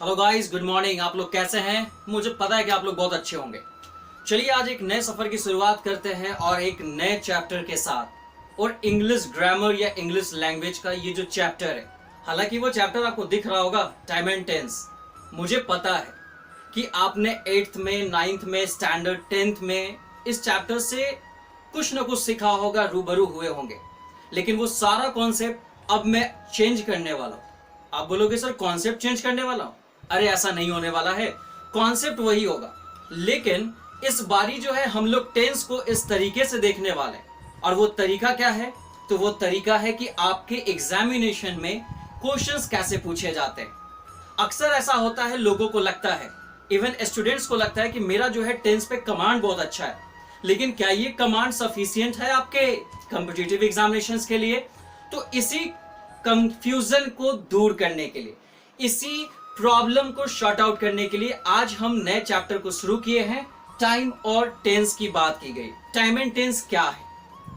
Hello guys, good morning. आप लोग कैसे हैं? मुझे पता है कि आप लोग बहुत अच्छे होंगे। चलिए आज एक नए सफर की शुरुआत करते हैं और एक नए चैप्टर के साथ। और इंग्लिश ग्रामर या इंग्लिश लैंग्वेज का ये जो चैप्टर है, हालांकि वो चैप्टर आपको दिख रहा होगा, टाइम एंड टेंस। मुझे पता है कि आपने 8th में, 9th में, स्टैंडर्ड 10th में इस चैप्टर से कुछ ना कुछ सीखा होगा, रूबरू हुए होंगे। लेकिन वो सारा कॉन्सेप्ट अब मैं चेंज करने वाला हूं। आप बोलोगे सर कॉन्सेप्ट चेंज करने वाला हूं? अरे ऐसा नहीं होने वाला है, कॉन्सेप्ट वही होगा। लेकिन इस बारी जो है हम लोग टेंस को इस तरीके से देखने वाले हैं। और वो तरीका क्या है? तो वो तरीका है कि आपके एग्जामिनेशन में क्वेश्चंस कैसे पूछे जाते हैं। अक्सर ऐसा होता है, लोगों को लगता है, इवन स्टूडेंट्स को लगता है कि मेरा जो है टेंस पे कमांड बहुत अच्छा है। लेकिन क्या ये कमांड सफिशिएंट है आपके कॉम्पिटिटिव एग्जामिनेशंस के लिए? तो इसी कंफ्यूजन को दूर करने के लिए, इसी प्रॉब्लम को शॉर्ट आउट करने के लिए आज हम नए चैप्टर को शुरू किए हैं। टाइम और टेंस की बात की गई। टाइम एंड टेंस क्या है?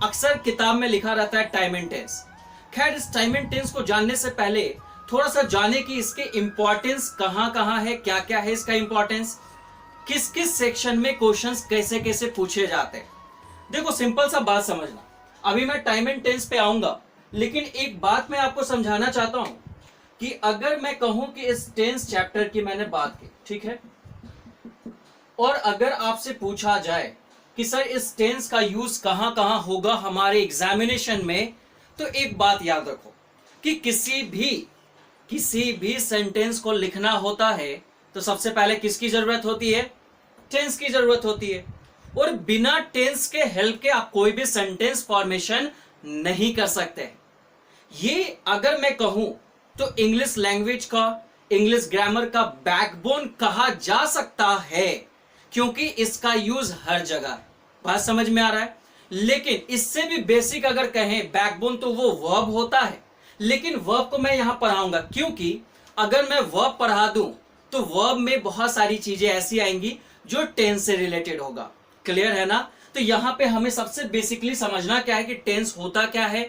अक्सर किताब में लिखा रहता है टाइम एंड टेंस। खैर, इस टाइम एंड टेंस को जानने से पहले थोड़ा सा जाने कि इसके इंपॉर्टेंस कहां कहां है, क्या क्या है इसका इंपॉर्टेंस, किस किस सेक्शन में क्वेश्चंस कैसे कैसे पूछे जाते हैं। देखो, सिंपल सा बात समझना। अभी मैं टाइम एंड टेंस पे आऊंगा, लेकिन एक बात मैं आपको समझाना चाहता हूं कि अगर मैं कहूं कि इस टेंस चैप्टर की मैंने बात की, ठीक है, और अगर आपसे पूछा जाए कि सर इस टेंस का यूज कहां कहां होगा हमारे एग्जामिनेशन में, तो एक बात याद रखो कि किसी भी सेंटेंस को लिखना होता है तो सबसे पहले किसकी जरूरत होती है? टेंस की जरूरत होती है। और बिना टेंस के हेल्प के आप कोई भी सेंटेंस फॉर्मेशन नहीं कर सकते। ये अगर मैं कहूं तो इंग्लिश लैंग्वेज का, इंग्लिश ग्रामर का बैकबोन कहा जा सकता है, क्योंकि इसका यूज हर जगह है। बात समझ में आ रहा है? लेकिन इससे भी बेसिक अगर कहें बैकबोन, तो वो वर्ब होता है। लेकिन वर्ब को मैं यहां पढ़ाऊंगा, क्योंकि अगर मैं वर्ब पढ़ा दूं तो वर्ब में बहुत सारी चीजें ऐसी आएंगी जो टेंस से रिलेटेड होगा। क्लियर है ना? तो यहां पे हमें सबसे बेसिकली समझना क्या है कि टेंस होता क्या है,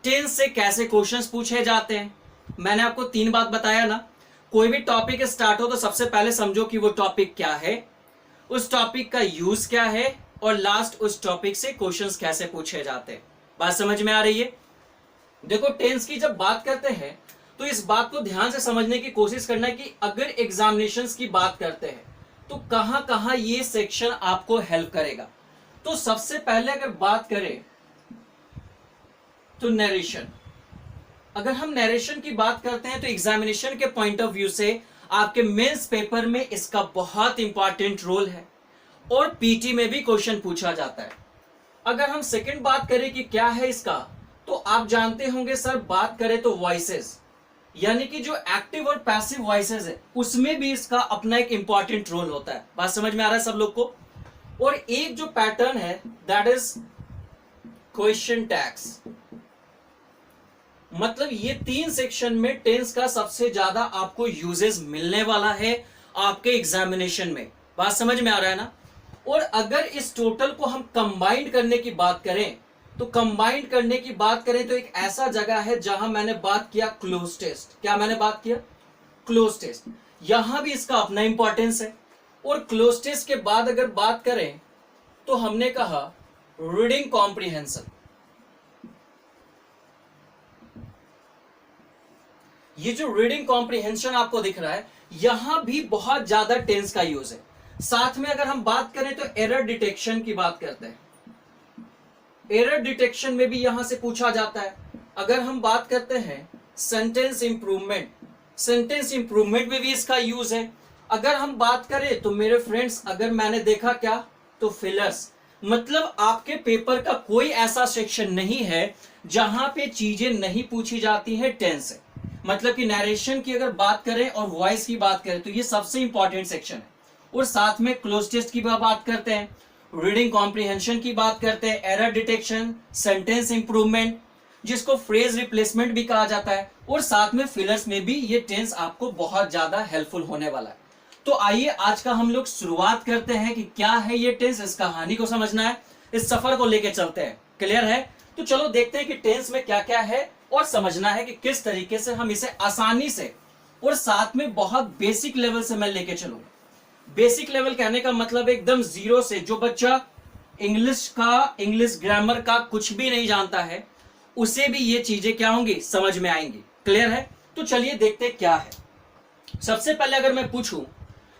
टेंस से कैसे क्वेश्चंस पूछे जाते हैं। मैंने आपको 3 बात बताया ना। कोई भी टॉपिक स्टार्ट हो तो सबसे पहले समझो कि वो टॉपिक क्या है, उस टॉपिक का यूज क्या है, और लास्ट उस टॉपिक से क्वेश्चंस कैसे पूछे जाते हैं। बात समझ में आ रही है? देखो, टेंस की जब बात करते हैं तो इस बात को ध्यान से समझने की कोशिश करना है कि अगर एग्जामिनेशंस की बात करते हैं तो कहां कहां ये सेक्शन आपको हेल्प करेगा। तो सबसे पहले अगर बात करें तो नरेशन। अगर हम नरेशन की बात करते हैं तो एग्जामिनेशन के पॉइंट ऑफ व्यू से आपके मेंस पेपर में इसका बहुत इंपॉर्टेंट रोल है, और पीटी में भी क्वेश्चन पूछा जाता है। अगर हम सेकंड बात करें कि क्या है इसका, तो आप जानते होंगे सर, बात करें तो वॉइसेस, यानी कि जो एक्टिव और पैसिव वॉइसेस है उसमें भी इसका अपना एक इंपॉर्टेंट रोल होता है। बात समझ में आ रहा है सब लोग को? और एक जो पैटर्न है दैट इज क्वेश्चन टैग्स। मतलब ये 3 सेक्शन में टेंस का सबसे ज्यादा आपको यूजेस मिलने वाला है आपके एग्जामिनेशन में। बात समझ में आ रहा है ना? और अगर इस टोटल को हम कंबाइंड करने की बात करें तो एक ऐसा जगह है जहां मैंने बात किया क्लोज टेस्ट। क्या मैंने बात किया? Cloze test. यहां भी इसका अपना इंपॉर्टेंस है। और क्लोज टेस्ट के बाद अगर बात करें तो हमने कहा रीडिंग कॉम्प्रिहेंशन। ये जो रीडिंग कॉम्प्रिहेंशन आपको दिख रहा है, यहां भी बहुत ज्यादा टेंस का यूज है। साथ में अगर हम बात करें तो एरर डिटेक्शन की बात करते हैं। एरर डिटेक्शन में भी यहां से पूछा जाता है। अगर हम बात करते हैं सेंटेंस इंप्रूवमेंट में भी इसका यूज है। अगर हम बात करें तो मेरे फ्रेंड्स, अगर मैंने देखा क्या, तो फिलर्स। मतलब आपके पेपर का कोई ऐसा सेक्शन नहीं है जहां पे चीजें नहीं पूछी जाती हैं टेंस से। मतलब कि नरेशन की अगर बात करें और वॉइस की बात करें तो ये सबसे इंपॉर्टेंट सेक्शन है। और साथ में क्लोज टेस्ट की बात करते हैं, रीडिंग कॉम्प्रिहेंशन की बात करते हैं, एरर डिटेक्शन, सेंटेंस इंप्रूवमेंट, जिसको फ्रेज रिप्लेसमेंट भी कहा जाता है, और साथ में फिलर्स में भी ये टेंस आपको बहुत ज्यादा हेल्पफुल होने वाला है। तो आइए आज का हम लोग शुरुआत करते हैं कि क्या है ये टेंस। इस कहानी को समझना है, इस सफर को लेके चलते हैं। क्लियर है? तो चलो देखते हैं कि टेंस में क्या क्या है और समझना है कि किस तरीके से हम इसे आसानी से और साथ में बहुत बेसिक लेवल से मैं लेके चलूंगा। बेसिक लेवल कहने का मतलब एकदम जीरो से, जो बच्चा इंग्लिश ग्रामर का कुछ भी नहीं जानता है उसे भी ये चीजें क्या होंगी, समझ में आएंगी। क्लियर है? तो चलिए देखते क्या है। सबसे पहले अगर मैं पूछूं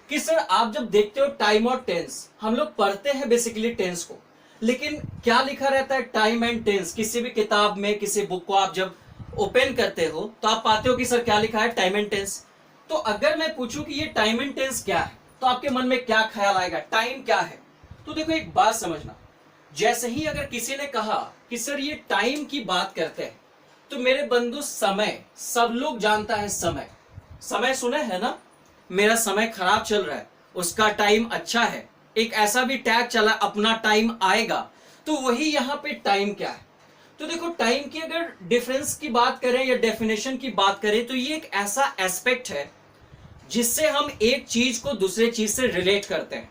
कि सर आप जब देखते हो टाइम और टेंस, हम लोग पढ़ते हैं बेसिकली टेंस को, लेकिन क्या लिखा रहता है टाइम एंड टेंस? किसी भी किताब में, किसी बुक को आप जब ओपन करते हो तो आप पाते हो कि सर क्या लिखा है, टाइम एंड टेंस। तो अगर मैं पूछूं कि ये टाइम एंड टेंस क्या है तो आपके मन में क्या ख्याल आएगा, टाइम क्या है? तो देखो एक बात समझना, जैसे ही अगर किसी ने कहा कि सर ये टाइम की बात करते हैं तो मेरे बंधु समय, सब लोग जानता है समय। समय सुने है ना, मेरा समय खराब चल रहा है, उसका टाइम अच्छा है, एक ऐसा भी टैग चला अपना टाइम आएगा। तो वही यहां पे टाइम क्या है? तो देखो टाइम की अगर डिफरेंस की बात करें या डेफिनेशन की बात करें तो ये एक ऐसा एस्पेक्ट है जिससे हम एक चीज को दूसरे चीज से रिलेट करते हैं।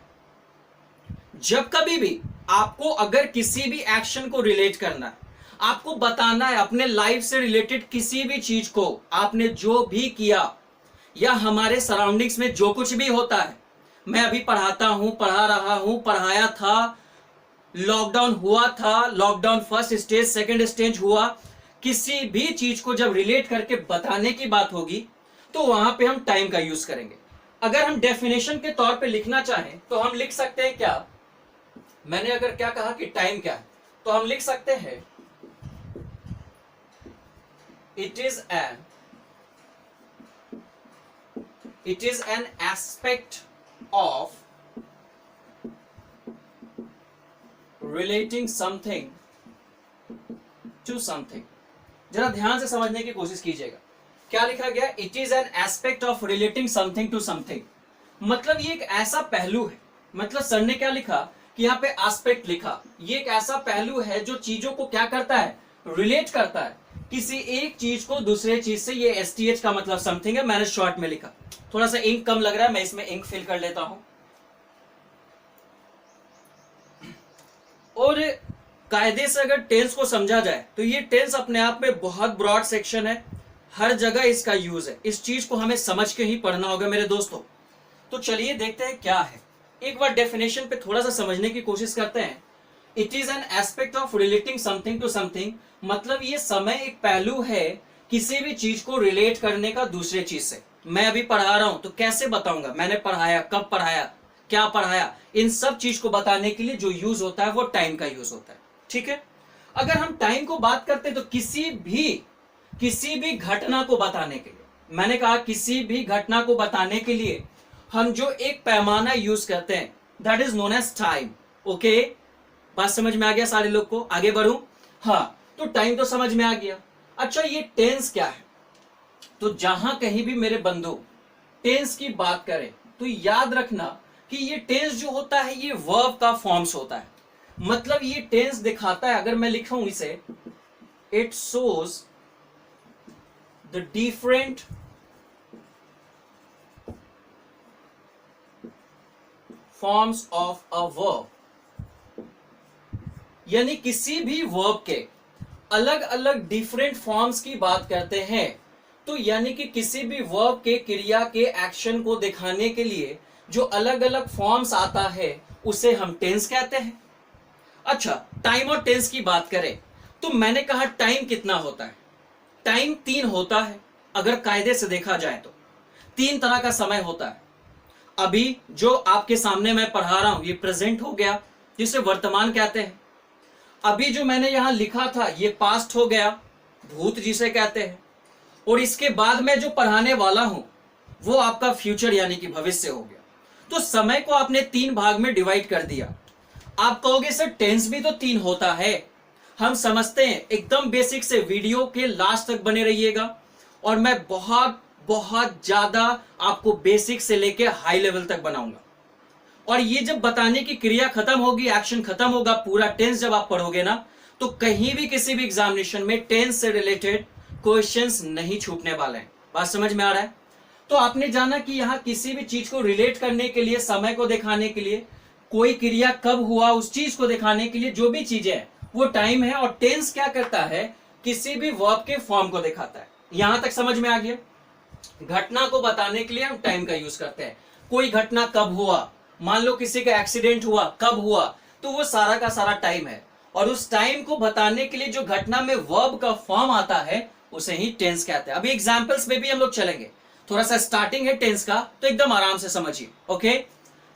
जब कभी भी आपको अगर किसी भी एक्शन को रिलेट करना है, आपको बताना है अपने लाइफ से रिलेटेड किसी भी चीज को, आपने जो भी किया या हमारे सराउंडिंग्स में जो कुछ भी होता है, मैं अभी पढ़ाता हूं, पढ़ा रहा हूं, पढ़ाया था, लॉकडाउन हुआ था, lockdown first stage second stage हुआ, किसी भी चीज को जब रिलेट करके बताने की बात होगी तो वहां पे हम टाइम का यूज करेंगे। अगर हम डेफिनेशन के तौर पे लिखना चाहें तो हम लिख सकते हैं क्या, मैंने अगर क्या कहा कि टाइम क्या है तो हम लिख सकते हैं it is an aspect of relating something to something. जरा ध्यान से समझने की कोशिश कीजिएगा, क्या लिखा गया, it is an aspect of relating something to something. मतलब ये एक ऐसा पहलू है, मतलब सर ने क्या लिखा कि यहाँ पे एस्पेक्ट लिखा, ये एक ऐसा पहलू है जो चीजों को क्या करता है, रिलेट करता है किसी एक चीज को दूसरे चीज से। ये एसटीएच का मतलब समथिंग है, मैंने शॉर्ट में लिखा, थोड़ा सा इंक कम लग रहा है, मैं इसमें इंक फिल कर लेता हूं। और कायदे से अगर टेंस को समझा जाए तो ये टेंस अपने आप में बहुत ब्रॉड सेक्शन है, हर जगह इसका यूज है, इस चीज को हमें समझ के ही पढ़ना होगा मेरे दोस्तों। तो चलिए देखते हैं क्या है, एक बार डेफिनेशन पे थोड़ा सा समझने की कोशिश करते हैं। It is an aspect of relating something to something, मतलब ये समय एक पहलू है किसी भी चीज को रिलेट करने का दूसरे चीज से। मैं अभी पढ़ा रहा हूं तो कैसे बताऊंगा, मैंने पढ़ाया, कब पढ़ाया, क्या पढ़ाया, इन सब चीज को बताने के लिए जो यूज होता है वो टाइम का यूज होता है। ठीक है, अगर हम टाइम को बात करते हैं तो किसी भी घटना को बताने के लिए, मैंने कहा किसी भी घटना को बताने के लिए हम जो एक पैमाना यूज करते हैं that is known as time. Okay, बात समझ में आ गया सारे लोग को? आगे बढ़ूं? हाँ, तो टाइम तो समझ में आ गया। अच्छा ये टेंस क्या है? तो जहां कहीं भी मेरे बंधु टेंस की बात करें तो याद रखना कि ये टेंस जो होता है ये वर्ब का फॉर्म्स होता है। मतलब ये टेंस दिखाता है, अगर मैं लिखूं इसे, it shows the different forms of a verb, यानी किसी भी वर्ब के अलग अलग डिफरेंट फॉर्म्स की बात करते हैं। तो यानी कि किसी भी वर्ब के क्रिया के एक्शन को दिखाने के लिए जो अलग अलग फॉर्म्स आता है उसे हम टेंस कहते हैं। अच्छा, टाइम और टेंस की बात करें तो मैंने कहा टाइम कितना होता है, टाइम 3 होता है। अगर कायदे से देखा जाए तो 3 तरह का समय होता है। अभी जो आपके सामने मैं पढ़ा रहा हूं ये प्रेजेंट हो गया, जिसे वर्तमान कहते हैं। अभी जो मैंने यहां लिखा था ये पास्ट हो गया, भूत जिसे कहते हैं। और इसके बाद मैं जो पढ़ाने वाला हूं वो आपका फ्यूचर यानी कि भविष्य हो गया। तो समय को आपने 3 भाग में डिवाइड कर दिया। आप कहोगे सर टेंस भी तो 3 होता है, हम समझते हैं। एकदम बेसिक से वीडियो के लास्ट तक बने रहिएगा और मैं बहुत बहुत ज्यादा आपको बेसिक से लेके हाई लेवल तक बनाऊंगा। और ये जब बताने की क्रिया खत्म होगी, एक्शन खत्म होगा, पूरा टेंस जब आप पढ़ोगे ना तो कहीं भी किसी भी एग्जामिनेशन में टेंस से रिलेटेड क्वेश्चंस नहीं छूटने वाले हैं। बात समझ में आ रहा है? तो आपने जाना कि यहां किसी भी चीज को रिलेट करने के लिए, समय को दिखाने के लिए, कोई क्रिया कब हुआ उस चीज को दिखाने के लिए जो भी चीजें हैं वो टाइम है। और टेंस क्या करता है, किसी भी वर्ब के फॉर्म को दिखाता है। यहां तक समझ में आ गया? घटना को बताने के लिए हम टाइम का यूज करते हैं। कोई घटना कब हुआ, मान लो किसी का एक्सीडेंट हुआ, कब हुआ, तो वो सारा का सारा टाइम है। और उस टाइम को बताने के लिए जो घटना में वर्ब का फॉर्म आता है उसे ही टेंस कहते हैं। अभी एग्जांपल्स में भी हम लोग चलेंगे, थोड़ा सा स्टार्टिंग है टेंस का, तो एकदम आराम से समझिए। ओके,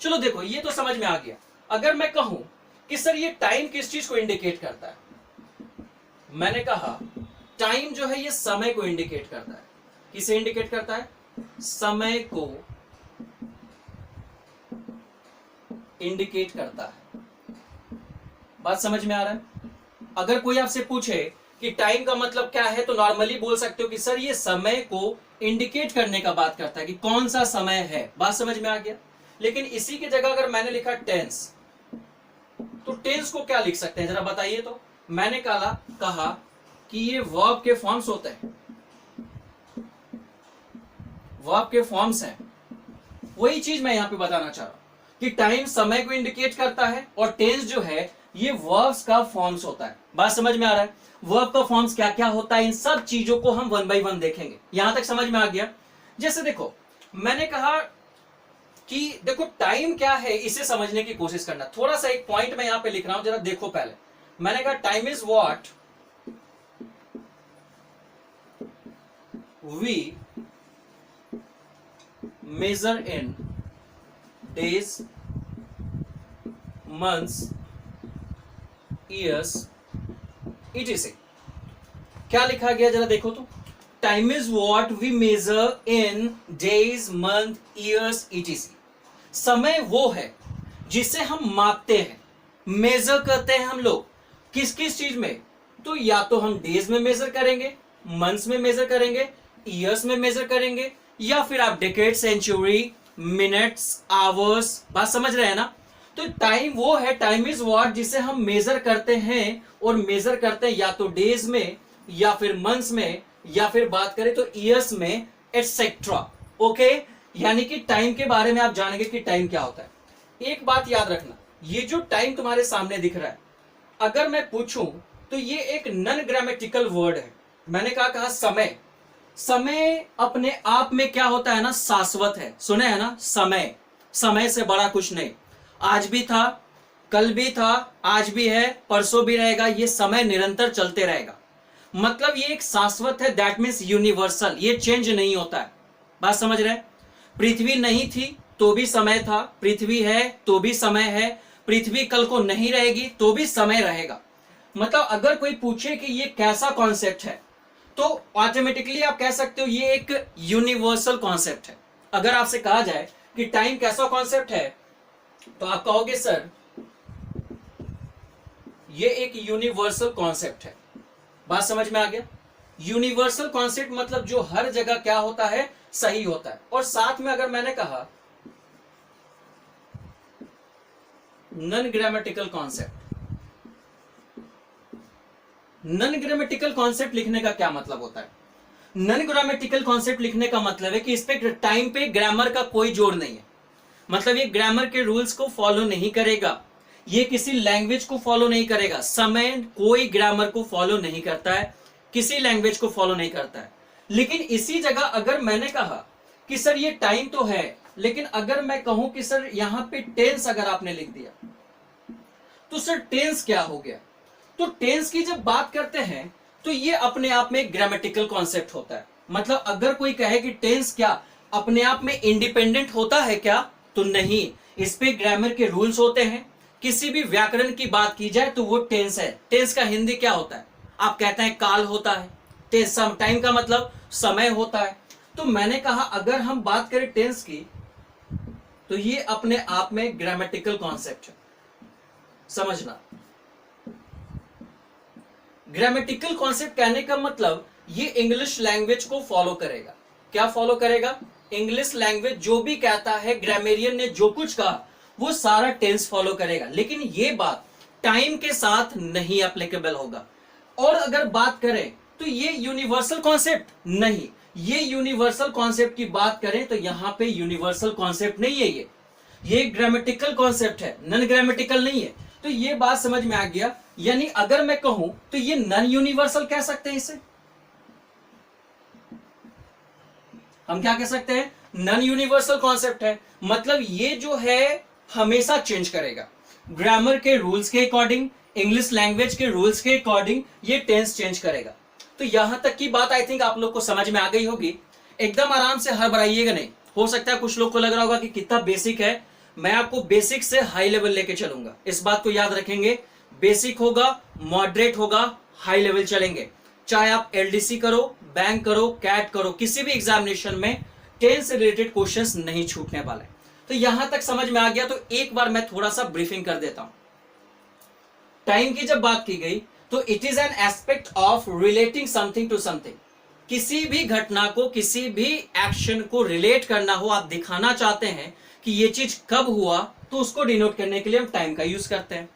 चलो देखो ये तो समझ में आ गया। अगर मैं कहूं कि सर ये टाइम किस चीज को इंडिकेट करता है, मैंने कहा टाइम जो है ये समय को इंडिकेट करता है। किसे इंडिकेट करता है? समय को इंडिकेट करता है। बात समझ में आ रहा है? अगर कोई आपसे पूछे कि टाइम का मतलब क्या है, तो नॉर्मली बोल सकते हो कि सर ये समय को इंडिकेट करने का बात करता है कि कौन सा समय है। बात समझ में आ गया? लेकिन इसी की जगह अगर मैंने लिखा टेंस, तो टेंस को क्या लिख सकते हैं जरा बताइए तो। मैंने कहा कि ये वर्ब के फॉर्म्स होते हैं, वर्ब के फॉर्म्स हैं। वही चीज मैं यहां पे बताना चाह रहा हूं कि टाइम समय को इंडिकेट करता है और टेंस जो है ये वर्ब्स का फॉर्म्स होता है। बात समझ में आ रहा है? वर्ब का फॉर्म्स क्या क्या होता है, इन सब चीजों को हम वन बाय वन देखेंगे। यहां तक समझ में आ गया? जैसे देखो, मैंने कहा कि देखो टाइम क्या है, इसे समझने की कोशिश करना। थोड़ा सा एक पॉइंट मैं यहां पे लिख रहा हूं, जरा देखो पहले। मैंने कहा time is what we measure in days, months, years, etc। क्या लिखा गया जरा देखो तो। Time is what we measure in days, month, years, etc। समय वो है जिसे हम मापते हैं, मेजर करते हैं हम लोग। किस किस चीज में? तो या तो हम डेज में मेजर करेंगे, मंथ्स में मेजर करेंगे, ईयर्स में मेजर करेंगे, या फिर आप डेकेड, सेंचुरी, मिनट्स, आवर्स। बात समझ रहे हैं ना? तो टाइम वो है, टाइम इज व्हाट जिसे हम मेजर करते हैं, और मेजर करते हैं या तो डेज में, या फिर मंथ्स में, या फिर बात करें तो ईयर्स में, एटसेट्रा। ओके, यानी कि टाइम के बारे में आप जानेंगे कि टाइम क्या होता है। एक बात याद रखना, ये जो टाइम तुम्हारे सामने दिख रहा है, अगर मैं पूछूं तो ये एक नॉन ग्रामेटिकल वर्ड है। मैंने कहा समय। समय अपने आप में क्या होता है ना, शाश्वत है। सुने है ना, समय, समय से बड़ा कुछ नहीं। आज भी था, कल भी था, आज भी है, परसों भी रहेगा। ये समय निरंतर चलते रहेगा, मतलब ये एक शाश्वत है। दैट मीन्स यूनिवर्सल, ये चेंज नहीं होता है। बात समझ रहे? पृथ्वी नहीं थी तो भी समय था, पृथ्वी है तो भी समय है, पृथ्वी कल को नहीं रहेगी तो भी समय रहेगा। मतलब अगर कोई पूछे कि ये कैसा कॉन्सेप्ट है, तो ऑटोमेटिकली आप कह सकते हो ये एक यूनिवर्सल कॉन्सेप्ट है। अगर आपसे कहा जाए कि टाइम कैसा कॉन्सेप्ट है, तो आप कहोगे सर ये एक यूनिवर्सल कॉन्सेप्ट है। बात समझ में आ गया? यूनिवर्सल कॉन्सेप्ट मतलब जो हर जगह क्या होता है, सही होता है। और साथ में अगर मैंने कहा non grammatical concept, non grammatical concept लिखने का क्या मतलब होता है? नॉन ग्रामेटिकल कॉन्सेप्ट लिखने का मतलब है कि इस पे टाइम पे ग्रामर का कोई जोर नहीं है। मतलब ये ग्रामर के रूल्स को फॉलो नहीं करेगा, ये किसी लैंग्वेज को फॉलो नहीं करेगा। समय कोई ग्रामर को फॉलो नहीं करता है, किसी लैंग्वेज को फॉलो नहीं करता है। लेकिन इसी जगह अगर मैंने कहा कि सर ये टाइम तो है, लेकिन अगर मैं कहूं कि सर यहां पे टेंस अगर आपने लिख दिया, तो सर टेंस क्या हो गया? तो टेंस की जब बात करते हैं तो ये अपने आप में एक ग्रामेटिकल कॉन्सेप्ट होता है। मतलब अगर कोई कहे कि टेंस क्या अपने आप में इंडिपेंडेंट होता है क्या, तो नहीं, इस पे ग्रामर के रूल्स होते हैं। किसी भी व्याकरण की बात की जाए तो वो टेंस है। टेंस का हिंदी क्या होता है? आप कहते हैं काल होता है। टेंस टाइम का मतलब समय होता है। तो मैंने कहा अगर हम बात करें टेंस की, तो ये अपने आप में ग्रामेटिकल कॉन्सेप्ट है। समझना, ग्रामेटिकल कॉन्सेप्ट कहने का मतलब ये इंग्लिश लैंग्वेज को फॉलो करेगा। क्या फॉलो करेगा? इंग्लिश लैंग्वेज जो भी कहता है, ग्रामेरियन ने जो कुछ कहा, वो सारा टेंस फॉलो करेगा। लेकिन ये बात टाइम के साथ नहीं एप्लीकेबल होगा। और अगर बात करें तो ये यूनिवर्सल कॉन्सेप्ट नहीं, ये यूनिवर्सल कॉन्सेप्ट की बात करें तो यहां पे यूनिवर्सल कॉन्सेप्ट नहीं है, ये ग्रामेटिकल कॉन्सेप्ट है, नॉन ग्रामेटिकल नहीं है। तो ये बात समझ में आ गया। यानी अगर मैं कहूं तो ये नॉन यूनिवर्सल कह सकते हैं इसे। हम क्या कह सकते हैं, नॉन यूनिवर्सल कॉन्सेप्ट है, मतलब ये जो है हमेशा चेंज करेगा। ग्रामर के रूल्स के अकॉर्डिंग, इंग्लिश लैंग्वेज के रूल्स के अकॉर्डिंग ये टेंस चेंज करेगा। तो यहां तक की बात आई थिंक आप लोग को समझ में आ गई होगी। एकदम आराम से हड़बड़ाइएगा नहीं। हो सकता है कुछ लोग को लग रहा होगा कि कितना बेसिक है, मैं आपको बेसिक से हाई लेवल लेके चलूंगा। इस बात को याद रखेंगे, बेसिक होगा, मॉडरेट होगा, हाई लेवल चलेंगे। चाहे आप एलडीसी करो, बैंक करो, कैट करो, किसी भी एग्जामिनेशन में टेंस से रिलेटेड क्वेश्चंस नहीं छूटने वाले। तो यहां तक समझ में आ गया। तो एक बार मैं थोड़ा सा ब्रीफिंग कर देता हूं। टाइम की जब बात की गई तो it is an aspect of relating something to something. किसी भी घटना को, किसी भी एक्शन को रिलेट करना हो, आप दिखाना चाहते हैं कि ये चीज कब हुआ, तो उसको डिनोट करने के लिए हम टाइम का यूज करते हैं।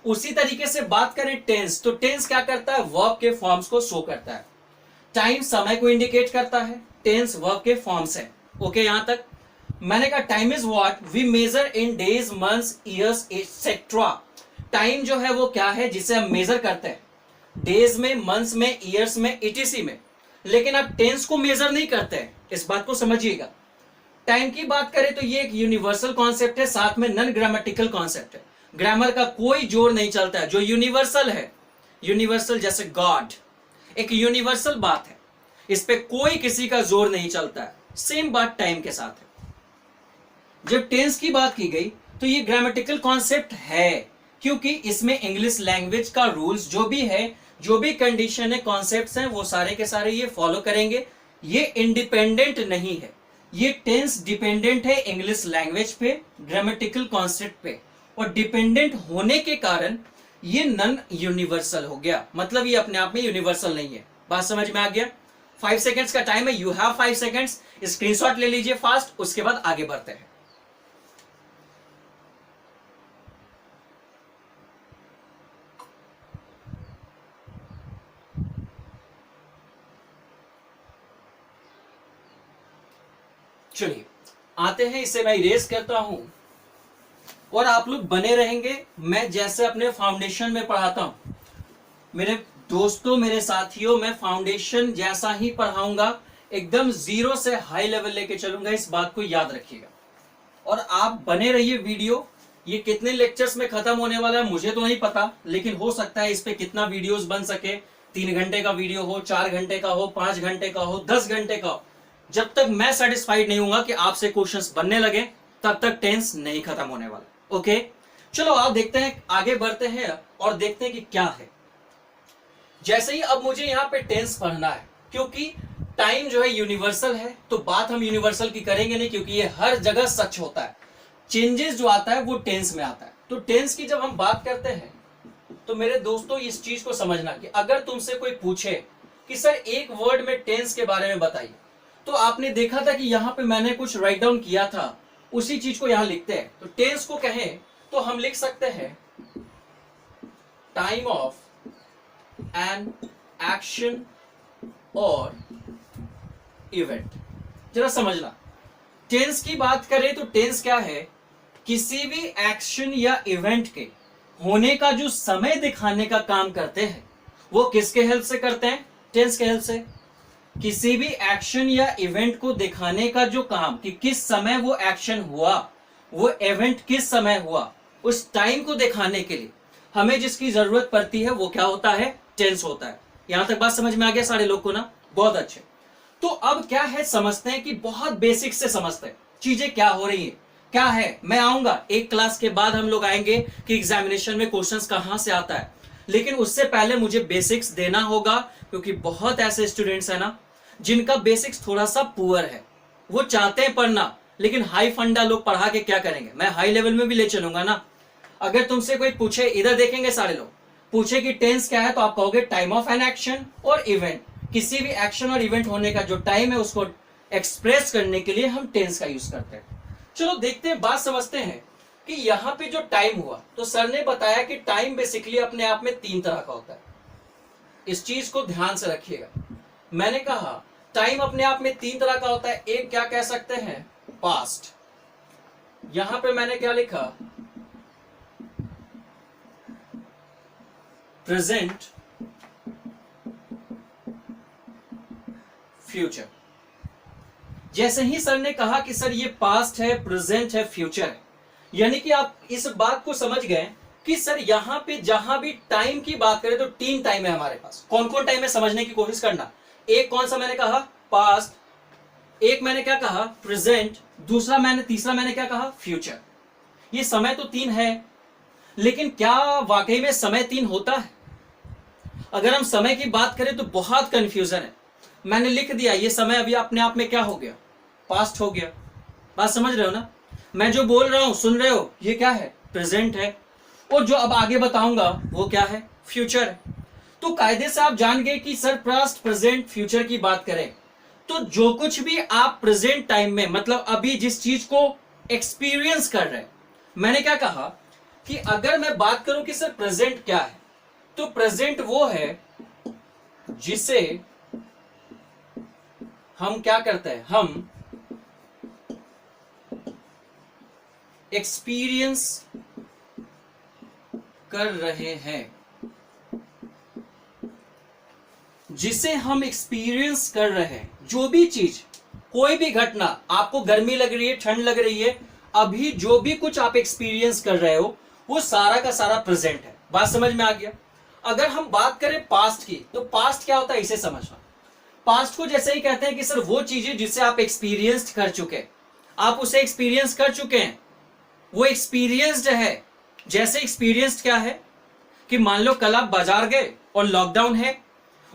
उसी तरीके से बात करें टेंस, तो टेंस क्या करता है, वर्ब के फॉर्म्स को शो करता है। टाइम समय को इंडिकेट करता है, टेंस वर्ब के फॉर्म्स है। ओके, यहां तक मैंने कहा time is what we measure in days, months, years etcetera. Time जो है वो क्या है जिसे हम मेजर करते हैं, डेज में, मंथ्स में, ईयर्स में, इटीसी में। लेकिन आप टेंस को मेजर नहीं करते हैं, इस बात को समझिएगा। टाइम की बात करें तो ये एक यूनिवर्सल कॉन्सेप्ट है, साथ में नॉन ग्रामेटिकल कॉन्सेप्ट है। ग्रामर का कोई जोर नहीं चलता है। जो यूनिवर्सल है, यूनिवर्सल जैसे गॉड एक यूनिवर्सल बात है, इस पे कोई किसी का जोर नहीं चलता है। सेम बात टाइम के साथ है। जब टेंस की बात की गई तो ये ग्रामेटिकल कॉन्सेप्ट है, क्योंकि इसमें इंग्लिश लैंग्वेज का रूल्स जो भी है, जो भी कंडीशन है, कॉन्सेप्ट्स हैं, वो सारे के सारे ये फॉलो करेंगे। ये इंडिपेंडेंट नहीं है, ये टेंस डिपेंडेंट है इंग्लिश लैंग्वेज पे, ग्रामेटिकल कॉन्सेप्ट पे। और डिपेंडेंट होने के कारण ये नॉन यूनिवर्सल हो गया, मतलब ये अपने आप में यूनिवर्सल नहीं है। बात समझ में आ गया। 5 सेकेंड्स का टाइम है, यू हैव 5 सेकेंड्स, स्क्रीनशॉट ले लीजिए फास्ट, उसके बाद आगे बढ़ते हैं। चलिए आते हैं, इसे मैं इरेज करता हूं और आप लोग बने रहेंगे। मैं जैसे अपने फाउंडेशन में पढ़ाता हूं, मेरे दोस्तों, मेरे साथियों, मैं फाउंडेशन जैसा ही पढ़ाऊंगा, एकदम जीरो से हाई लेवल लेके चलूंगा। इस बात को याद रखिएगा और आप बने रहिए। वीडियो ये कितने लेक्चर्स में खत्म होने वाला है मुझे तो नहीं पता, लेकिन हो सकता है इस पे कितना वीडियोस बन सके। 3 घंटे का वीडियो हो, 4 घंटे का हो, 5 घंटे का हो, 10 घंटे का हो। जब तक मैं सेटिस्फाइड नहीं हूंगा कि आपसे क्वेश्चंस बनने लगे, तब तक टेंस नहीं खत्म होने वाला। ओके, चलो आप देखते हैं, आगे बढ़ते हैं और देखते हैं कि क्या है। जैसे ही अब मुझे यहाँ पे टेंस पढ़ना है, क्योंकि टाइम जो है यूनिवर्सल है, तो बात हम यूनिवर्सल की करेंगे नहीं, क्योंकि ये हर जगह सच होता है। चेंजेस जो आता है वो टेंस में आता है। तो टेंस की जब हम बात करते हैं तो मेरे दोस्तों इस चीज को समझना कि अगर तुमसे कोई पूछे कि सर एक वर्ड में टेंस के बारे में बताइए, तो आपने देखा था कि यहाँ पे मैंने कुछ राइट डाउन किया था, उसी चीज को यहाँ लिखते हैं। तो टेंस को कहें तो हम लिख सकते हैं टाइम ऑफ एन एक्शन और इवेंट। जरा समझना, टेंस की बात करें तो टेंस क्या है, किसी भी एक्शन या इवेंट के होने का जो समय दिखाने का काम करते हैं, वो किसके हेल्प से करते हैं, टेंस के हेल्प से। किसी भी एक्शन या इवेंट को दिखाने का जो काम, कि किस समय वो एक्शन हुआ, वो इवेंट किस समय हुआ, उस टाइम को दिखाने के लिए हमें जिसकी जरूरत पड़ती है वो क्या होता है, टेंस होता है। यहां तक बात समझ में आ गया सारे लोग को ना, बहुत अच्छे। तो अब क्या है, समझते हैं कि बहुत बेसिक से समझते हैं चीजें क्या हो रही है, क्या है। मैं आऊंगा एक क्लास के बाद, हम लोग आएंगे कि एग्जामिनेशन में क्वेश्चंस कहां से आता है, लेकिन उससे पहले मुझे बेसिक्स देना होगा, क्योंकि बहुत ऐसे स्टूडेंट्स हैं ना जिनका बेसिक्स थोड़ा सा पुअर है। वो चाहते हैं पढ़ना, लेकिन हाई फंडा लोग पढ़ा के क्या करेंगे। मैं हाई लेवल में भी ले चलूंगा ना। अगर तुमसे कोई पूछे, इधर देखेंगे सारे लोग, पूछे कि टेंस क्या है, तो आप कहोगे टाइम ऑफ एन एक्शन और इवेंट। किसी भी एक्शन और इवेंट होने का जो टाइम है उसको एक्सप्रेस करने के लिए हम टेंस का यूज करते हैं। चलो देखते हैं, बात समझते हैं कि यहां पे जो टाइम हुआ, तो सर ने बताया कि टाइम बेसिकली अपने आप में 3 तरह का होता है। इस चीज को ध्यान से रखिएगा। मैंने कहा टाइम अपने आप में 3 तरह का होता है। एक क्या कह सकते हैं, पास्ट। यहां पे मैंने क्या लिखा, प्रेजेंट, फ्यूचर। जैसे ही सर ने कहा कि सर ये पास्ट है, प्रेजेंट है, फ्यूचर है, यानी कि आप इस बात को समझ गए कि सर यहां पे जहां भी टाइम की बात करें तो 3 टाइम है हमारे पास। कौन कौन टाइम है समझने की कोशिश करना। एक कौन सा मैंने कहा, पास्ट, एक मैंने क्या कहा, प्रेजेंट, तीसरा मैंने क्या कहा, फ्यूचर। ये समय तो 3 है, लेकिन क्या वाकई में समय 3 होता है? अगर हम समय की बात करें तो बहुत कंफ्यूजन है। मैंने लिख दिया ये समय अभी अपने आप में क्या हो गया, पास्ट हो गया। बात समझ रहे हो ना? मैं जो बोल रहा हूं, सुन रहे हो, ये क्या है, प्रेजेंट है, और जो अब आगे बताऊंगा वो क्या है, फ्यूचर है। तो कायदे से आप जान गए कि सर पास्ट, प्रेजेंट, फ्यूचर की बात करें तो जो कुछ भी आप प्रेजेंट टाइम में, मतलब अभी जिस चीज को एक्सपीरियंस कर रहे हैं, मैंने क्या कहा कि अगर मैं बात करूं कि सर प्रेजेंट क्या है, तो प्रेजेंट वो है जिसे हम क्या करते हैं, हम एक्सपीरियंस कर रहे हैं, जिसे हम एक्सपीरियंस कर रहे हैं। जो भी चीज, कोई भी घटना, आपको गर्मी लग रही है, ठंड लग रही है, अभी जो भी कुछ आप एक्सपीरियंस कर रहे हो वो सारा का सारा प्रेजेंट है। बात समझ में आ गया? अगर हम बात करें पास्ट की, तो पास्ट क्या होता है इसे समझना। पास्ट को जैसे ही कहते हैं कि सर वो चीजें जिसे आप एक्सपीरियंस कर चुके हैं, आप उसे एक्सपीरियंस कर चुके हैं, वो एक्सपीरियंस्ड है। जैसे एक्सपीरियंस्ड क्या है कि मान लो कल आप बाजार गए और लॉकडाउन है,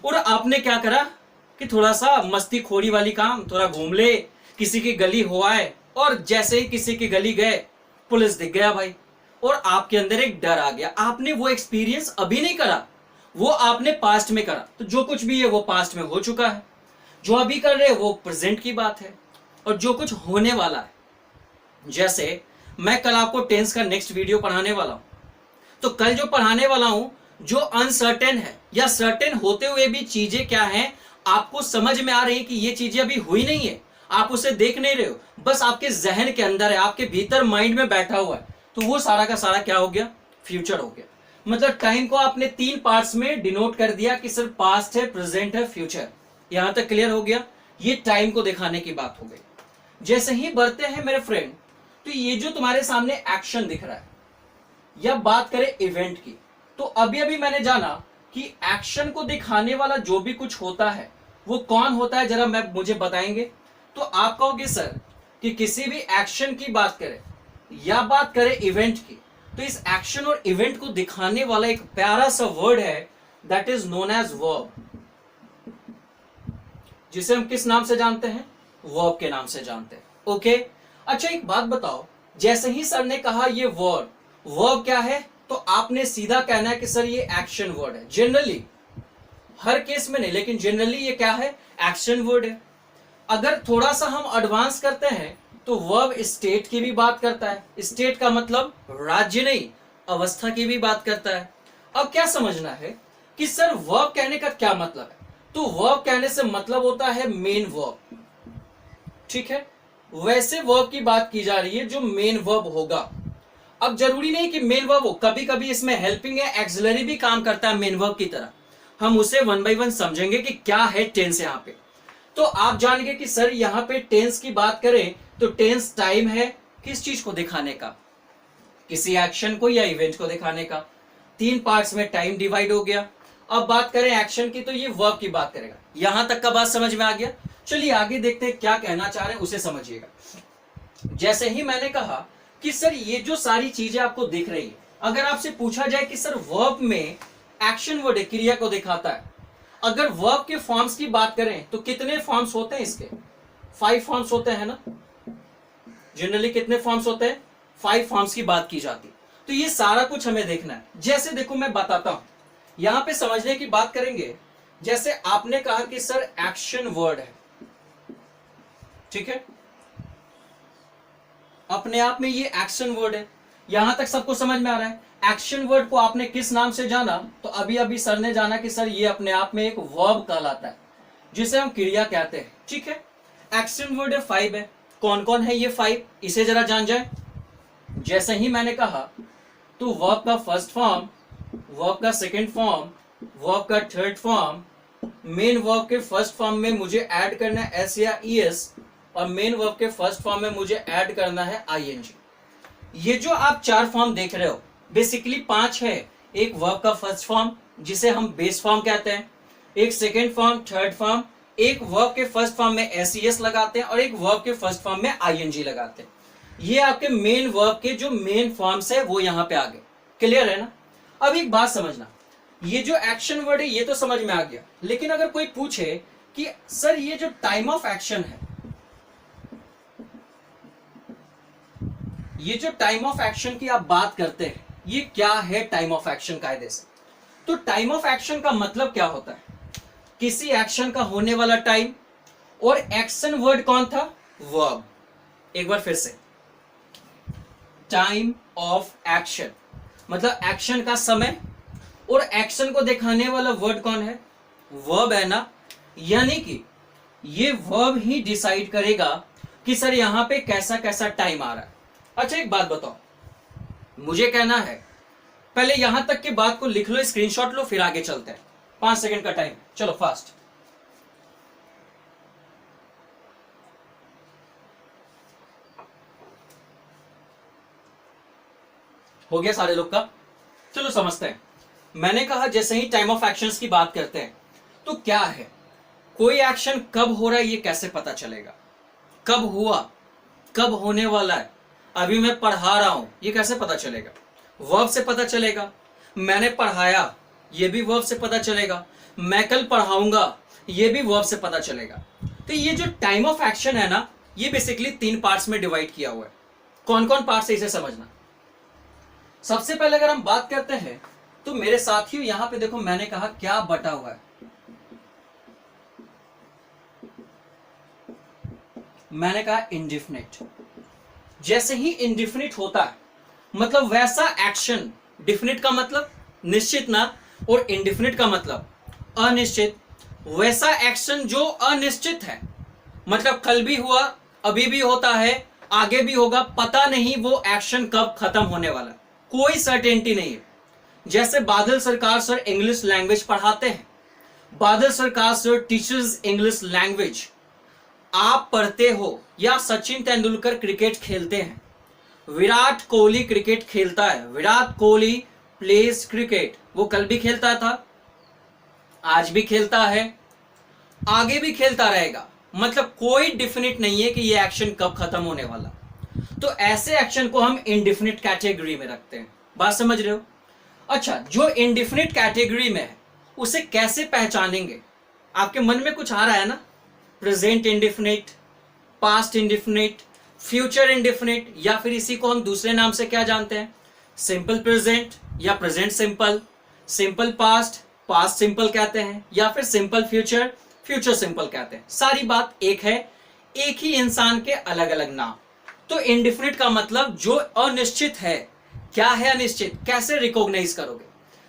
और आपने क्या करा कि थोड़ा सा मस्ती खोरी वाली काम, थोड़ा घूम ले, किसी की गली हो आए, और जैसे ही किसी की गली गए पुलिस दिख गया भाई, और आपके अंदर एक डर आ गया। आपने वो एक्सपीरियंस अभी नहीं करा, वो आपने पास्ट में करा। तो जो कुछ भी है वो पास्ट में हो चुका है, जो अभी कर रहे हैं वो प्रेजेंट की बात है, और जो कुछ होने वाला है, जैसे मैं कल आपको टेंस का नेक्स्ट वीडियो पढ़ाने वाला हूं, तो कल जो पढ़ाने वाला हूं, जो अनसर्टेन है या सर्टेन होते हुए भी चीजें क्या हैं, आपको समझ में आ रही है कि ये चीजें अभी हुई नहीं है, आप उसे देख नहीं रहे हो, बस आपके जहन के अंदर है, आपके भीतर माइंड में बैठा हुआ है, तो वो सारा का सारा क्या हो गया, फ्यूचर हो गया। मतलब टाइम को आपने 3 पार्ट्स में डिनोट कर दिया कि सिर्फ पास्ट है, प्रेजेंट है, फ्यूचर। यहां तक क्लियर हो गया? ये टाइम को दिखाने की बात हो गई। जैसे ही बढ़ते हैं मेरे फ्रेंड, तो ये जो तुम्हारे सामने एक्शन दिख रहा है, या बात करें इवेंट की, तो अभी अभी मैंने जाना कि एक्शन को दिखाने वाला जो भी कुछ होता है वो कौन होता है, जरा मुझे बताएंगे? तो आप कहोगे सर कि किसी भी एक्शन की बात करें या बात करें इवेंट की, तो इस एक्शन और इवेंट को दिखाने वाला एक प्यारा सा वर्ड है, that is known as verb, जिसे हम किस नाम से जानते हैं, वर्ब के नाम से जानते हैं। ओके, अच्छा एक बात बताओ, जैसे ही सर ने कहा ये वर्ब क्या है, तो आपने सीधा कहना है कि सर ये एक्शन वर्ड है। जनरली, हर केस में नहीं, लेकिन जनरली ये क्या है, एक्शन वर्ड है। अगर थोड़ा सा हम एडवांस करते हैं तो वर्ब स्टेट की भी बात करता है। स्टेट का मतलब राज्य नहीं, अवस्था की भी बात करता है। अब क्या समझना है कि सर वर्ब कहने का क्या मतलब है, तो वर्ब कहने से मतलब होता है मेन वर्ब, ठीक है। वैसे वर्ब की बात की जा रही है जो मेन वर्ब होगा। अब जरूरी नहीं कि मेन वर्ब हो, कभी कभी इसमें हेल्पिंग या एक्सिलरी भी काम करता है मेन वर्ब की तरह। हम उसे 1 बाय 1 समझेंगे कि क्या है टेंस यहाँ पे। तो आप जानेंगे कि सर यहाँ पे टेंस की बात करें तो टेंस टाइम है किस चीज को दिखाने का, किसी एक्शन को या इवेंट को दिखाने का। 3 पार्ट्स में टाइम डिवाइड हो गया। अब बात करें एक्शन की तो ये वर्ब की बात करेगा। यहां तक का बात समझ में आ गया? चलिए आगे देखते हैं क्या कहना चाह रहे हैं, उसे समझिएगा। जैसे ही मैंने कहा कि सर ये जो सारी चीजें आपको दिख रही है, अगर आपसे पूछा जाए कि सर वर्ब में एक्शन वर्ड है, क्रिया को दिखाता है, अगर वर्ब के फॉर्म्स की बात करें तो कितने फॉर्म्स होते हैं इसके? 5 फॉर्म्स होते हैं ना। जनरली कितने फॉर्म्स होते हैं? 5 फॉर्म्स की बात की जाती है। तो ये सारा कुछ हमें देखना है। जैसे देखो मैं बताता हूं, यहां पे समझने की बात करेंगे। जैसे आपने कहा कि सर एक्शन वर्ड है, ठीक है, अपने आप में ये एक्शन वर्ड है। यहां तक सबको समझ में आ रहा है? एक्शन वर्ड को आपने किस नाम से जाना? तो अभी अभी सर ने जाना कि सर ये अपने आप में एक वर्ब कहलाता है, जिसे हम क्रिया कहते हैं, ठीक है। एक्शन वर्ड है 5 है। कौन कौन है ये 5, इसे जरा जान जाए। जैसे ही मैंने कहा तो वर्ब का फर्स्ट फॉर्म, वर्ब का सेकंड फॉर्म, वर्ब का थर्ड फॉर्म, मेन वर्ब के फर्स्ट फॉर्म में मुझे ऐड करना है एस या ईएस, और मेन वर्ब के फर्स्ट फॉर्म में मुझे ऐड करना है आईएनजी। ये जो आप 4 फॉर्म देख रहे हो बेसिकली 5 है। एक वर्ब का फर्स्ट फॉर्म जिसे हम बेस फॉर्म कहते हैं, एक सेकेंड फॉर्म, थर्ड फॉर्म, एक वर्ब के फर्स्ट फॉर्म में एसईएस लगाते हैं और एक वर्ब के फर्स्ट फॉर्म में आईएनजी लगाते हैं। ये आपके मेन वर्ब के जो मेन फॉर्म्स है वो यहां पे आ गए। क्लियर है ना? अब एक बात समझना, ये जो एक्शन वर्ड है ये तो समझ में आ गया, लेकिन अगर कोई पूछे कि सर ये जो टाइम ऑफ एक्शन है, ये जो टाइम ऑफ एक्शन की आप बात करते हैं ये क्या है टाइम ऑफ एक्शन कायदे से? तो टाइम ऑफ एक्शन का मतलब क्या होता है? किसी एक्शन का होने वाला टाइम, और एक्शन वर्ड कौन था? वर्ब। एक बार फिर से, टाइम ऑफ एक्शन मतलब एक्शन का समय, और एक्शन को दिखाने वाला वर्ड कौन है? वर्ब है ना। यानी कि ये वर्ब ही डिसाइड करेगा कि सर यहां पे कैसा कैसा टाइम आ रहा है। अच्छा एक बात बताओ, मुझे कहना है, पहले यहां तक की बात को लिख लो, स्क्रीनशॉट लो, फिर आगे चलते हैं। 5 सेकंड का टाइम, चलो फास्ट। हो गया सारे लोग का? चलो समझते हैं। मैंने कहा जैसे ही टाइम ऑफ एक्शंस की बात करते हैं तो क्या है, कोई एक्शन कब हो रहा है ये कैसे पता चलेगा? कब हुआ, कब होने वाला है, अभी मैं पढ़ा रहा हूं ये कैसे पता चलेगा? वर्ब से पता चलेगा। मैंने पढ़ाया ये भी वर्ब से पता चलेगा। मैं कल पढ़ाऊंगा ये भी वर्ब से पता चलेगा। तो ये जो टाइम ऑफ एक्शन है ना, ये बेसिकली 3 पार्ट्स में डिवाइड किया हुआ है। कौन कौन पार्ट्स है इसे समझना। सबसे पहले अगर हम बात करते हैं तो मेरे साथियों यहां पे देखो, मैंने कहा क्या बटा हुआ है। मैंने कहा इंडिफिनिट। जैसे ही इंडिफिनिट होता है मतलब वैसा एक्शन, डिफिनिट का मतलब निश्चित ना, और इंडिफिनिट का मतलब अनिश्चित, वैसा एक्शन जो अनिश्चित है, मतलब कल भी हुआ, अभी भी होता है, आगे भी होगा, पता नहीं वो एक्शन कब खत्म होने वाला, कोई सर्टेनिटी नहीं है। जैसे बादल सरकार सर इंग्लिश लैंग्वेज पढ़ाते हैं, बादल सरकार सर टीचर्स इंग्लिश लैंग्वेज, आप पढ़ते हो, या सचिन तेंदुलकर क्रिकेट खेलते हैं, विराट कोहली क्रिकेट खेलता है, विराट कोहली प्लेज क्रिकेट, वो कल भी खेलता था, आज भी खेलता है, आगे भी खेलता रहेगा, मतलब कोई डिफिनिट नहीं है कि ये एक्शन कब खत्म होने वाला। तो ऐसे एक्शन को हम इंडिफिनिट कैटेगरी में रखते हैं। बात समझ रहे हो? अच्छा, जो इंडिफिनिट कैटेगरी में है उसे कैसे पहचानेंगे? आपके मन में कुछ आ रहा है ना? Present indefinite, past indefinite, future indefinite, या फिर इसी को हम दूसरे नाम से क्या जानते हैं? सिंपल प्रेजेंट या present simple, simple past, past simple कहते हैं, या फिर सिंपल फ्यूचर, फ्यूचर सिंपल कहते हैं। सारी बात एक है, एक ही इंसान के अलग अलग नाम। तो इंडिफिनिट का मतलब जो अनिश्चित है। क्या है अनिश्चित? कैसे रिकॉग्नाइज करोगे?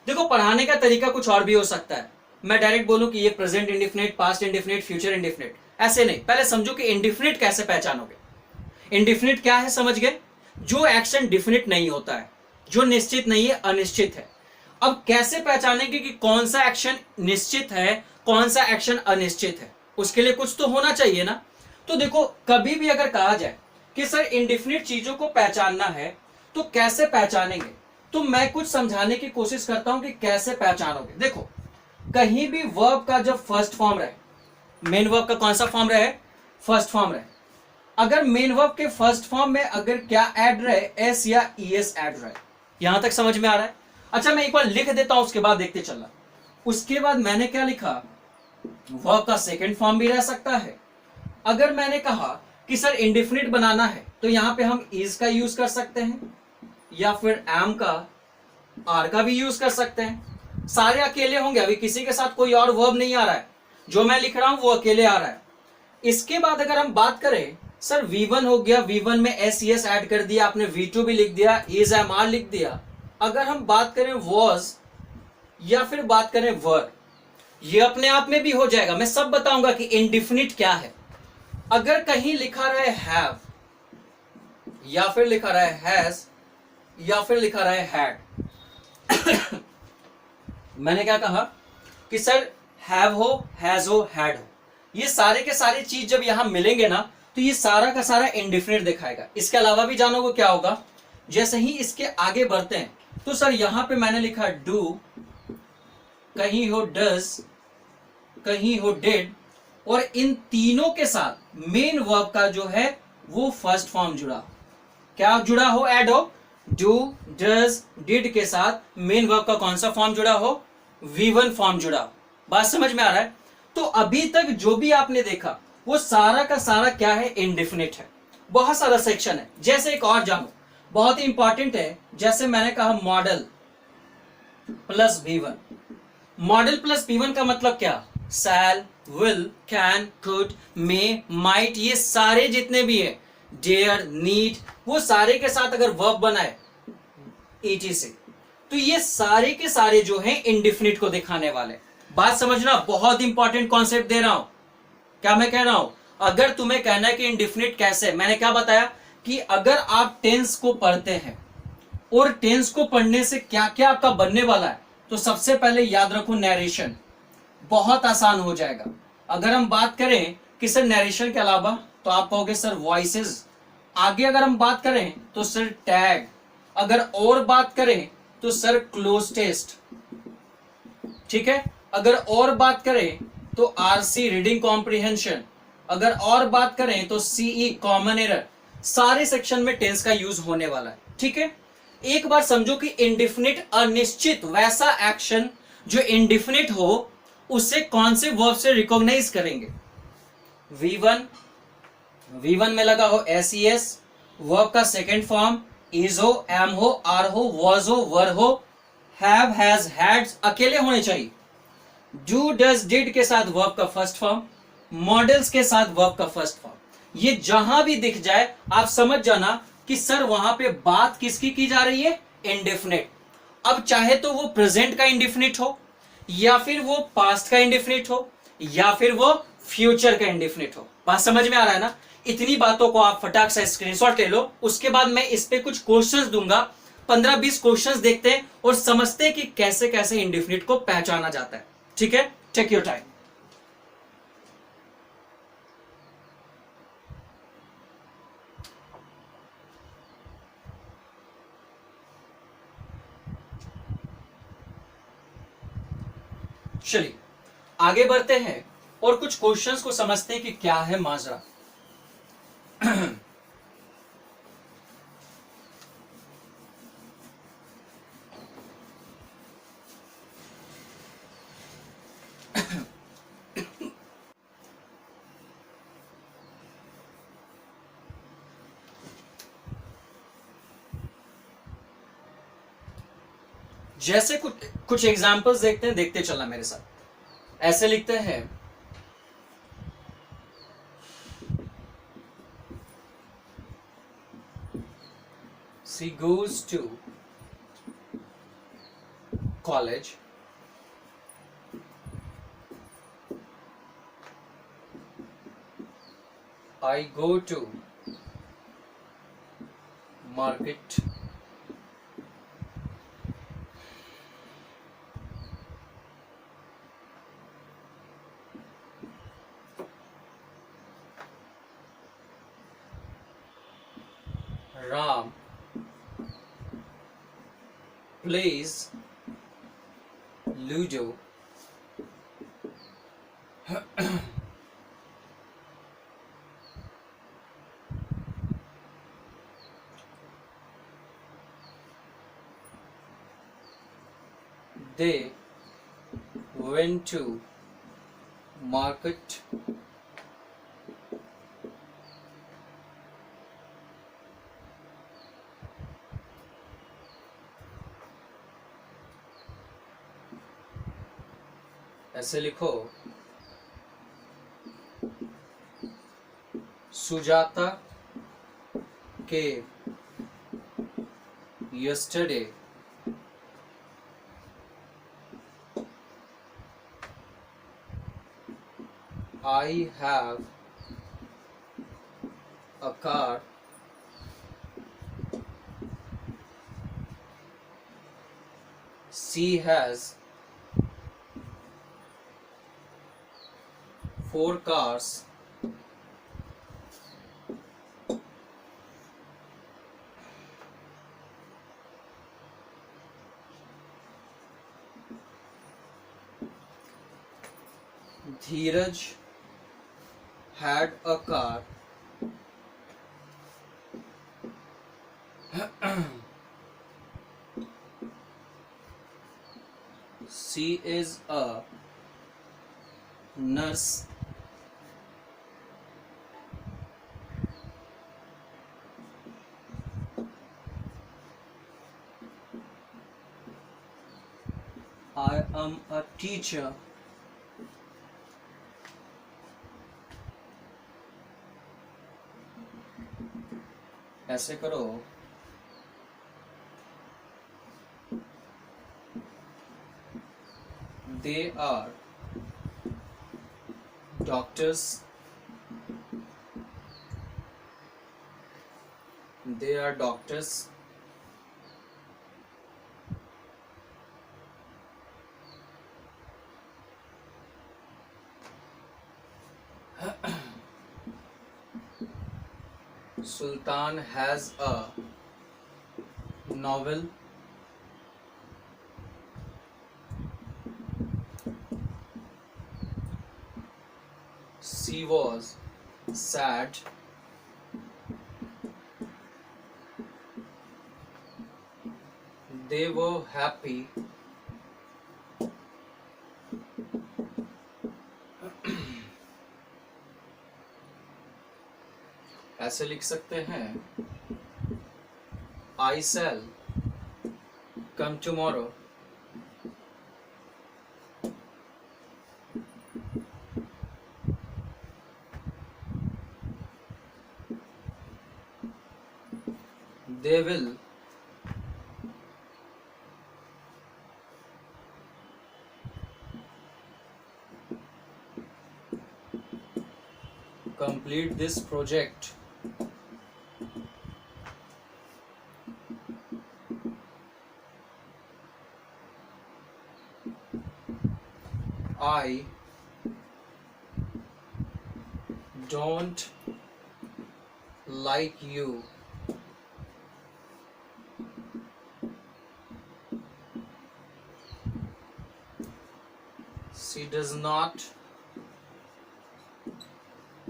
देखो, पढ़ाने का तरीका कुछ और भी हो सकता है। मैं डायरेक्ट बोलूं कि ये present indefinite, past indefinite, future indefinite, ऐसे नहीं। पहले समझो कि इंडिफिनिट कैसे पहचानोगे। इंडिफिनिट क्या है, समझ गए? जो एक्शन डिफिनिट नहीं होता है, जो निश्चित नहीं है, अनिश्चित है। अब कैसे पहचानेंगे कि कौन सा एक्शन निश्चित है, कौन सा एक्शन अनिश्चित है? उसके लिए कुछ तो होना चाहिए ना। तो देखो, कभी भी अगर कहा जाए कि सर इंडिफिनिट चीजों को पहचानना है तो कैसे पहचानेंगे, तो मैं कुछ समझाने की कोशिश करता हूं कि कैसे पहचानोगे। देखो, कहीं भी वर्ब का जब फर्स्ट फॉर्म रहे, मेन वर्ब का कौन सा फॉर्म रहे? फर्स्ट फॉर्म रहे। अगर मेन वर्ब के फर्स्ट फॉर्म में अगर क्या ऐड रहे? एस या ईएस ऐड रहे। यहां तक समझ में आ रहा है? अच्छा, मैं एक बार लिख देता हूं, उसके बाद देखते चलना। उसके बाद मैंने क्या लिखा? वर्ब का सेकेंड फॉर्म भी रह सकता है। अगर मैंने कहा कि सर इंडिफिनिट बनाना है तो यहां पे हम इज का यूज कर सकते हैं, या फिर एम का, आर का भी यूज कर सकते हैं। सारे अकेले होंगे, अभी किसी के साथ कोई और वर्ब नहीं आ रहा है, जो मैं लिख रहा हूं वो अकेले आ रहा है। इसके बाद अगर हम बात करें, सर V1 हो गया, V1 में एस एस ऐड कर दिया आपने, V2 भी लिख दिया, इज एम आर लिख दिया। अगर हम बात करें वॉज या फिर बात करें वर, ये अपने आप में भी हो जाएगा। मैं सब बताऊंगा कि इंडिफिनिट क्या है। अगर कहीं लिखा रहे हैव, या फिर लिखा रहे हैज, या फिर लिखा रहे हैड मैंने क्या कहा कि सर हैव हो, हैज हो, हैड हो, ये सारे के सारे चीज जब यहां मिलेंगे ना तो ये सारा का सारा इंडिफिनिट दिखाएगा। इसके अलावा भी जानोगे क्या होगा, जैसे ही इसके आगे बढ़ते हैं तो सर यहां पे मैंने लिखा डू, कहीं हो डज, कहीं हो डिड, और इन तीनों के साथ मेन वर्ब का जो है वो फर्स्ट फॉर्म जुड़ा। क्या जुड़ा हो, ऐड हो, डू डज डिड के साथ मेन वर्ब का कौन सा फॉर्म जुड़ा हो, V1 फॉर्म जुड़ा। बात समझ में आ रहा है। तो अभी तक जो भी आपने देखा वो सारा का सारा क्या है, इंडिफिनिट है। बहुत सारा सेक्शन है। जैसे एक और जानो, बहुत ही इंपॉर्टेंट है, जैसे मैंने कहा model plus V1। Model plus V1 का मतलब क्या, shall, will, can, could, may, might, ये सारे जितने भी है, डेयर, नीड, वो सारे के साथ अगर वर्ब बनाए ET से, तो ये सारे के सारे जो हैं इंडिफिनिट को दिखाने वाले। बात समझना, बहुत इंपॉर्टेंट कॉन्सेप्ट दे रहा हूं। क्या मैं कह रहा हूं, अगर तुम्हें कहना है कि इंडिफिनिट कैसे, मैंने क्या बताया कि अगर आप टेंस को पढ़ते हैं और टेंस को पढ़ने से क्या क्या आपका बनने वाला है, तो सबसे पहले याद रखो नैरेशन, बहुत आसान हो जाएगा। अगर हम बात करें कि सर नैरेशन के अलावा, तो आप कहोगे सर वॉइसेस। आगे अगर हम बात करें तो सर टैग। अगर और बात करें तो सर क्लोज टेस्ट, ठीक है। अगर और बात करें तो RC रीडिंग कॉम्प्रिहेंशन। अगर और बात करें तो CE कॉमन एरर। सारे सेक्शन में टेंस का यूज होने वाला है, ठीक है। एक बार समझो कि इंडिफिनिट, अनिश्चित वैसा एक्शन जो इंडिफिनिट हो, उसे कौन से वर्ब से रिकॉग्नाइज करेंगे, V1 में लगा हो SES, वर्ब का सेकेंड फॉर्म इज हो, एम हो, आर हो, वॉज हो, वर हो, हैव, हैज, हैड अकेले होने चाहिए। डू डज डिड के साथ वर्ब का फर्स्ट फॉर्म, मॉडल्स के साथ वर्ब का फर्स्ट फॉर्म। ये जहां भी दिख जाए आप समझ जाना कि सर वहां पे बात किसकी की जा रही है, इंडेफिनिट। अब चाहे तो वो प्रेजेंट का इंडेफिनिट हो, या फिर वो पास्ट का इंडेफिनिट हो, या फिर वो फ्यूचर का इंडेफिनिट हो। बात समझ में आ रहा है ना। इतनी बातों को आप फटाक से स्क्रीनशॉट ले लो, उसके बाद मैं इस पे कुछ क्वेश्चंस दूंगा, 15-20 क्वेश्चंस देखते हैं और समझते हैं कि कैसे कैसे इंडेफिनिट को पहचाना जाता है, ठीक है। Take your time. चलिए आगे बढ़ते हैं और कुछ क्वेश्चंस को समझते हैं कि क्या है माजरा। जैसे कुछ कुछ एग्जांपल्स देखते हैं, देखते चलना मेरे साथ। ऐसे लिखते हैं, she goes to college, I go to market, Ram plays Ludo, they went to market, ऐसे लिखो, सुजाता के yesterday I have a car, she has 4 cars, Dheeraj had a car. She is a nurse. I am a teacher. ऐसे करो. They are doctors. They are doctors. Sultan has a novel. She was sad. They were happy. ऐसे लिख सकते हैं. I shall come tomorrow. They will complete this project. I don't like you. She does not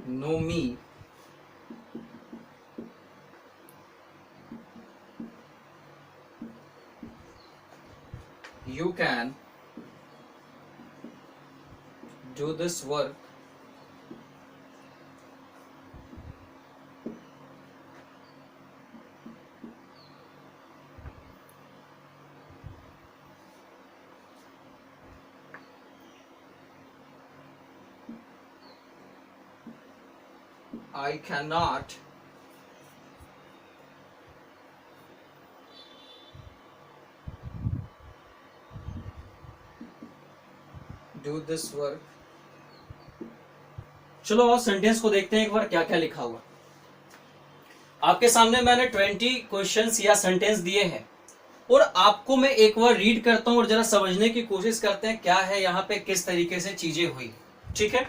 know me. You can do this work I cannot do this work. चलो और sentence को देखते हैं एक बार क्या क्या लिखा हुआ. आपके सामने मैंने 20 क्वेश्चंस या सेंटेंस दिए हैं और आपको मैं एक बार रीड करता हूं और जरा समझने की कोशिश करते हैं क्या है यहाँ पे, किस तरीके से चीजें हुई. ठीक है,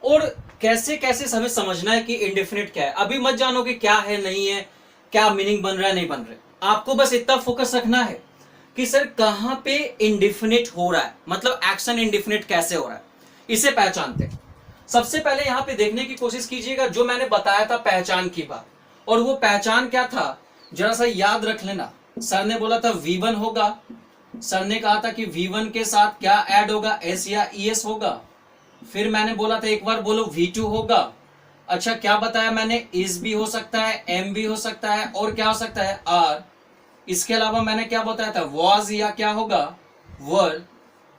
और कैसे कैसे हमें समझना है कि इंडेफिनिट क्या है. अभी मत जानो कि क्या है नहीं है, क्या मीनिंग बन रहा है नहीं बन रहा है. आपको बस इतना फोकस रखना है कि सर कहां पे इंडेफिनिट हो रहा है, मतलब एक्शन इंडेफिनिट कैसे हो रहा है, इसे पहचानते हैं. सबसे पहले यहां पे देखने की कोशिश कीजिएगा जो मैंने बताया था पहचान की बात. और वो पहचान क्या था जरा सा याद रख लेना. सर ने बोला था V1 होगा. सर ने कहा था कि V1 के साथ क्या ऐड होगा, S या ES होगा. फिर मैंने बोला था एक बार बोलो V2 होगा. अच्छा क्या बताया मैंने, is भी हो सकता है, M भी हो सकता है और क्या हो सकता है R. इसके अलावा मैंने क्या बताया था, was या क्या होगा were.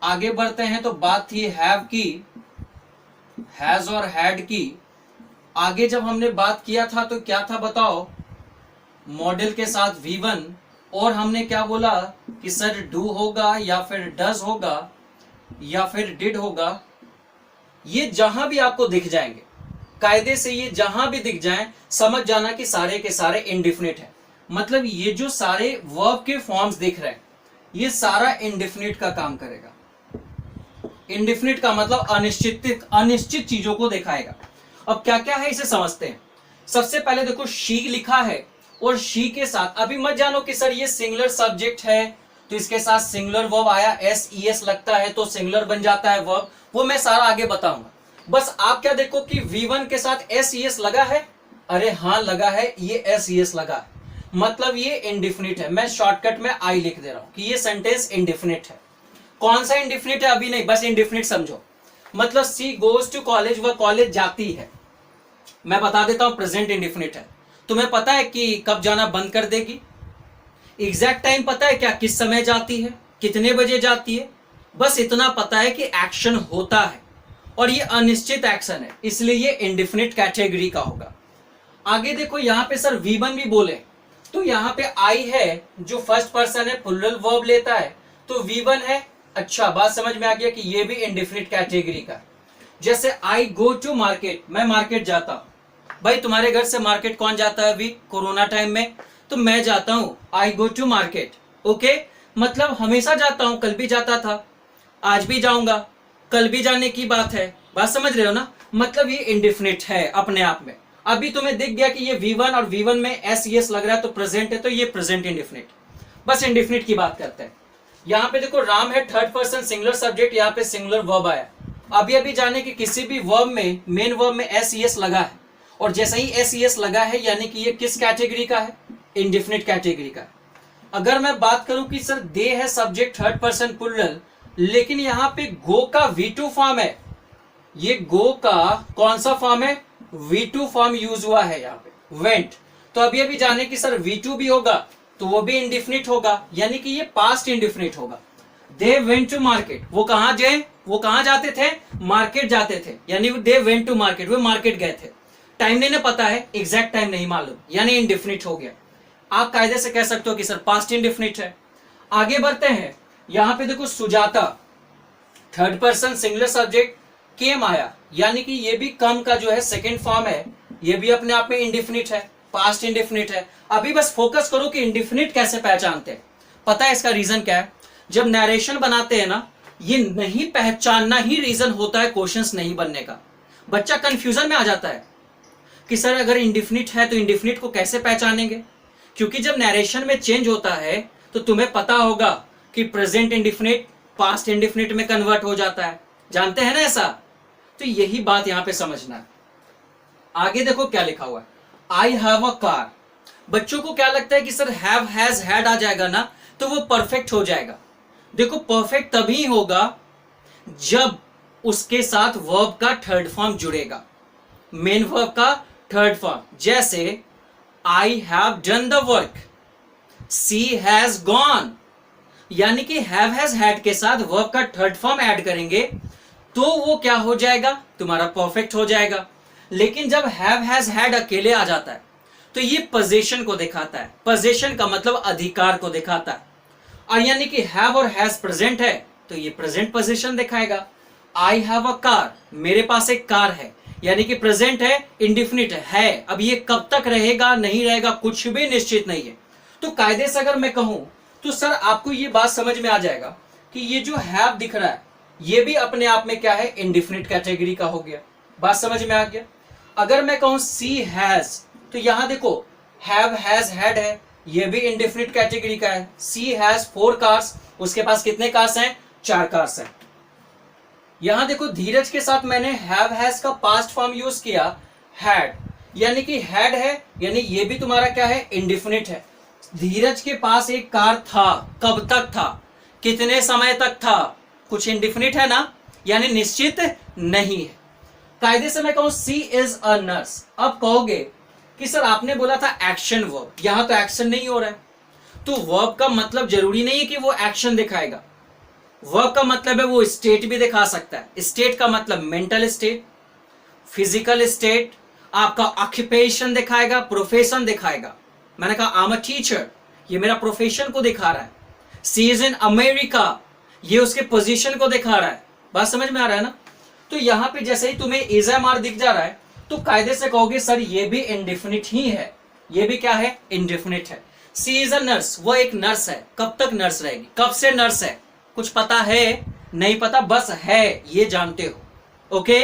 आगे बढ़ते हैं तो बात थी have की, has और had की. आगे जब हमने बात किया था तो क्या था बताओ, मॉडल के साथ V1 और हमने क्या बोला कि सर डू होगा या फिर डज होगा या फिर डिड होगा. ये जहां भी आपको दिख जाएंगे कायदे से, ये जहां भी दिख जाएं समझ जाना कि सारे के सारे इंडेफिनिट है. मतलब ये जो सारे वर्ब के फॉर्म्स दिख रहे हैं ये सारा इंडेफिनिट का काम करेगा. इंडेफिनिट का मतलब अनिश्चित चीजों को दिखाएगा. अब क्या क्या है इसे समझते हैं. सबसे पहले देखो शी लिखा है और शी के साथ अभी मत जानो कि सर ये सिंगुलर सब्जेक्ट है तो इसके साथ सिंगुलर वर्ब आया, SES लगता है तो सिंगुलर बन जाता है वर्ब. वो मैं सारा आगे बताऊंगा। बस आप क्या देखो कि V1 के साथ SES लगा है, अरे हाँ लगा है, ये SES लगा है, मतलब ये इंडिफिनिट है। मैं शॉर्टकट में आई लिख दे रहा हूं कि ये सेंटेंस इंडिफिनिट है। कौन सा इंडिफिनिट है अभी नहीं, बस इंडिफिनिट समझो। मतलब सी गोज टू कॉलेज, वह कॉलेज जाती है। मैं बता देता हूं प्रेजेंट इंडिफिनिट है। तुम्हें पता है कि कब जाना बंद कर देगी? एग्जैक्ट टाइम पता है क्या, किस समय जाती है, कितने बजे जाती है? बस इतना पता है कि एक्शन होता है और ये अनिश्चित एक्शन है, इसलिए ये इंडिफिनिट कैटेगरी का होगा। आगे देखो यहाँ पे सर V1 भी बोले तो यहाँ पे आई है जो फर्स्ट पर्सन है, प्लूरल वर्ब लेता है, तो V1 है। अच्छा, बात समझ में आ गया कि ये भी इंडिफिनिट कैटेगरी का। जैसे आई गो टू मार्केट, मैं मार्केट जाता हूं। भाई तुम्हारे घर से मार्केट कौन जाता है अभी कोरोना टाइम में? तो मैं जाता हूं, आई गो टू मार्केट। ओके, मतलब हमेशा जाता हूं, कल भी जाता था, आज भी जाऊंगा, कल भी जाने की बात है। बात समझ रहे हो ना? मतलब ये इंडिफिनिट है अपने आप में। अभी तुम्हें दिख गया कि ये V1 और V1 में SES लग रहा है तो प्रेजेंट है, तो ये प्रेजेंट इंडिफिनिट। बस इंडिफिनिट की बात करते हैं। यहाँ पे देखो राम है थर्ड पर्सन सिंगुलर सब्जेक्ट, यहाँ पे सिंगुलर वर्ब आया। अभी अभी जाने कि किसी भी वर्ब में, मेन वर्ब में SES लगा है, और जैसे ही SES लगा है यानी कि ये किस कैटेगरी का है? इंडिफिनिट कैटेगरी का। अगर मैं बात करूं कि सर दे है सब्जेक्ट थर्ड पर्सन प्लूरल, लेकिन यहाँ पे गो का V2 फॉर्म है, ये गो का कौन सा फॉर्म है? V2 फॉर्म यूज हुआ है यहाँ पे, वेंट। तो अभी अभी जाने कि सर V2 भी होगा तो वो भी इंडिफिनिट होगा, यानी कि ये पास्ट इंडिफिनिट होगा। दे वेंट टू मार्केट, वो कहां गए? वो कहां जाते थे? मार्केट जाते थे, यानी दे वेंट टू मार्केट, वो मार्केट गए थे। टाइम नहीं ना पता है, एग्जैक्ट टाइम नहीं मालूम, यानी इंडिफिनिट हो गया। आप कायदे से कह सकते हो कि सर पास्ट इंडिफिनिट है। आगे बढ़ते हैं, यहां पे देखो Sujata third person singular subject came आया, यानी कि ये भी कम का जो है सेकंड फॉर्म है, ये भी अपने आप में इंडिफिनिट है, पास्ट इंडिफिनिट है। अभी बस फोकस करो कि इंडिफिनिट कैसे पहचानते हैं। पता है इसका रीजन क्या है? जब नरेशन बनाते हैं ना, ये नहीं पहचानना ही रीजन होता है क्वेश्चंस नहीं बनने का। बच्चा कंफ्यूजन में आ जाता है कि सर अगर इंडिफिनिट है तो इंडिफिनिट को कैसे पहचानेंगे? क्योंकि जब नरेशन में चेंज होता है तो तुम्हें पता होगा कि प्रेजेंट इंडिफिनिट पास्ट इंडिफिनिट में कन्वर्ट हो जाता है, जानते हैं ना ऐसा? तो यही बात यहां पे समझना है। आगे देखो क्या लिखा हुआ है, आई हैव अ कार। बच्चों को क्या लगता है कि सर हैव हैज हैड आ जाएगा ना तो वो परफेक्ट हो जाएगा। देखो परफेक्ट तभी होगा जब उसके साथ वर्ब का थर्ड फॉर्म जुड़ेगा, मेन वर्ब का थर्ड फॉर्म। जैसे I have done the work, she has gone, यानी कि हैव हैज हैड के साथ वर्ब का थर्ड फॉर्म ऐड करेंगे तो वो क्या हो जाएगा? तुम्हारा परफेक्ट हो जाएगा। लेकिन जब हैव हैज हैड अकेले आ जाता है तो ये पोजीशन को दिखाता है, पोजीशन का मतलब अधिकार को दिखाता है। और यानी कि हैव और हैज प्रेजेंट है तो ये प्रेजेंट पोजीशन दिखाएगा। आई हैव अ कार, मेरे पास एक कार है, यानी कि प्रेजेंट है, इंडिफिनिट है। अब ये कब तक रहेगा नहीं रहेगा कुछ भी निश्चित नहीं है। तो कायदे से अगर मैं कहूं तो सर आपको ये बात समझ में आ जाएगा कि ये जो हैव दिख रहा है ये भी अपने आप में क्या है? इंडिफिनिट कैटेगरी का हो गया। बात समझ में आ गया? अगर मैं कहूं सी हैज, तो यहां देखो हैव हैज हैड है, ये भी इंडिफिनिट कैटेगरी का है। सी हैज 4 कार्स, उसके पास कितने कार्स हैं? 4 कार्स हैं। यहां देखो धीरज के साथ मैंने हैव हैज का पास्ट फॉर्म यूज किया, हैड, यानी कि हैड है, यानी ये भी तुम्हारा क्या है? इंडिफिनिट है। धीरज के पास एक कार था, कब तक था? कितने समय तक था? कुछ इंडिफिनिट है ना, यानी निश्चित नहीं है। कायदे से मैं कहूं सी इज अ नर्स, अब कहोगे कि सर आपने बोला था एक्शन वर्ब, यहां तो एक्शन नहीं हो रहा है। तो वर्ब का मतलब जरूरी नहीं है कि वो एक्शन दिखाएगा। वर्ब का मतलब है वो स्टेट भी दिखा सकता है। स्टेट का मतलब मेंटल स्टेट, फिजिकल स्टेट, आपका ऑक्यूपेशन दिखाएगा, प्रोफेशन दिखाएगा। मैंने कहा आई एम अ टीचर, ये मेरा प्रोफेशन को दिखा रहा है। सी इज इन अमेरिका, ये उसके पोजीशन को दिखा रहा है। बात समझ में आ रहा है ना? तो यहां पे जैसे ही तुम्हें इज एम आर दिख जा रहा है तो कायदे से कहोगे सर ये भी इंडिफिनिट ही है, ये भी क्या है? इंडिफिनिट है। सी इज अ नर्स, वो एक नर्स है, कब तक नर्स रहेगी? कब से नर्स है? कुछ पता है? नहीं पता, बस है ये जानते हो। ओके,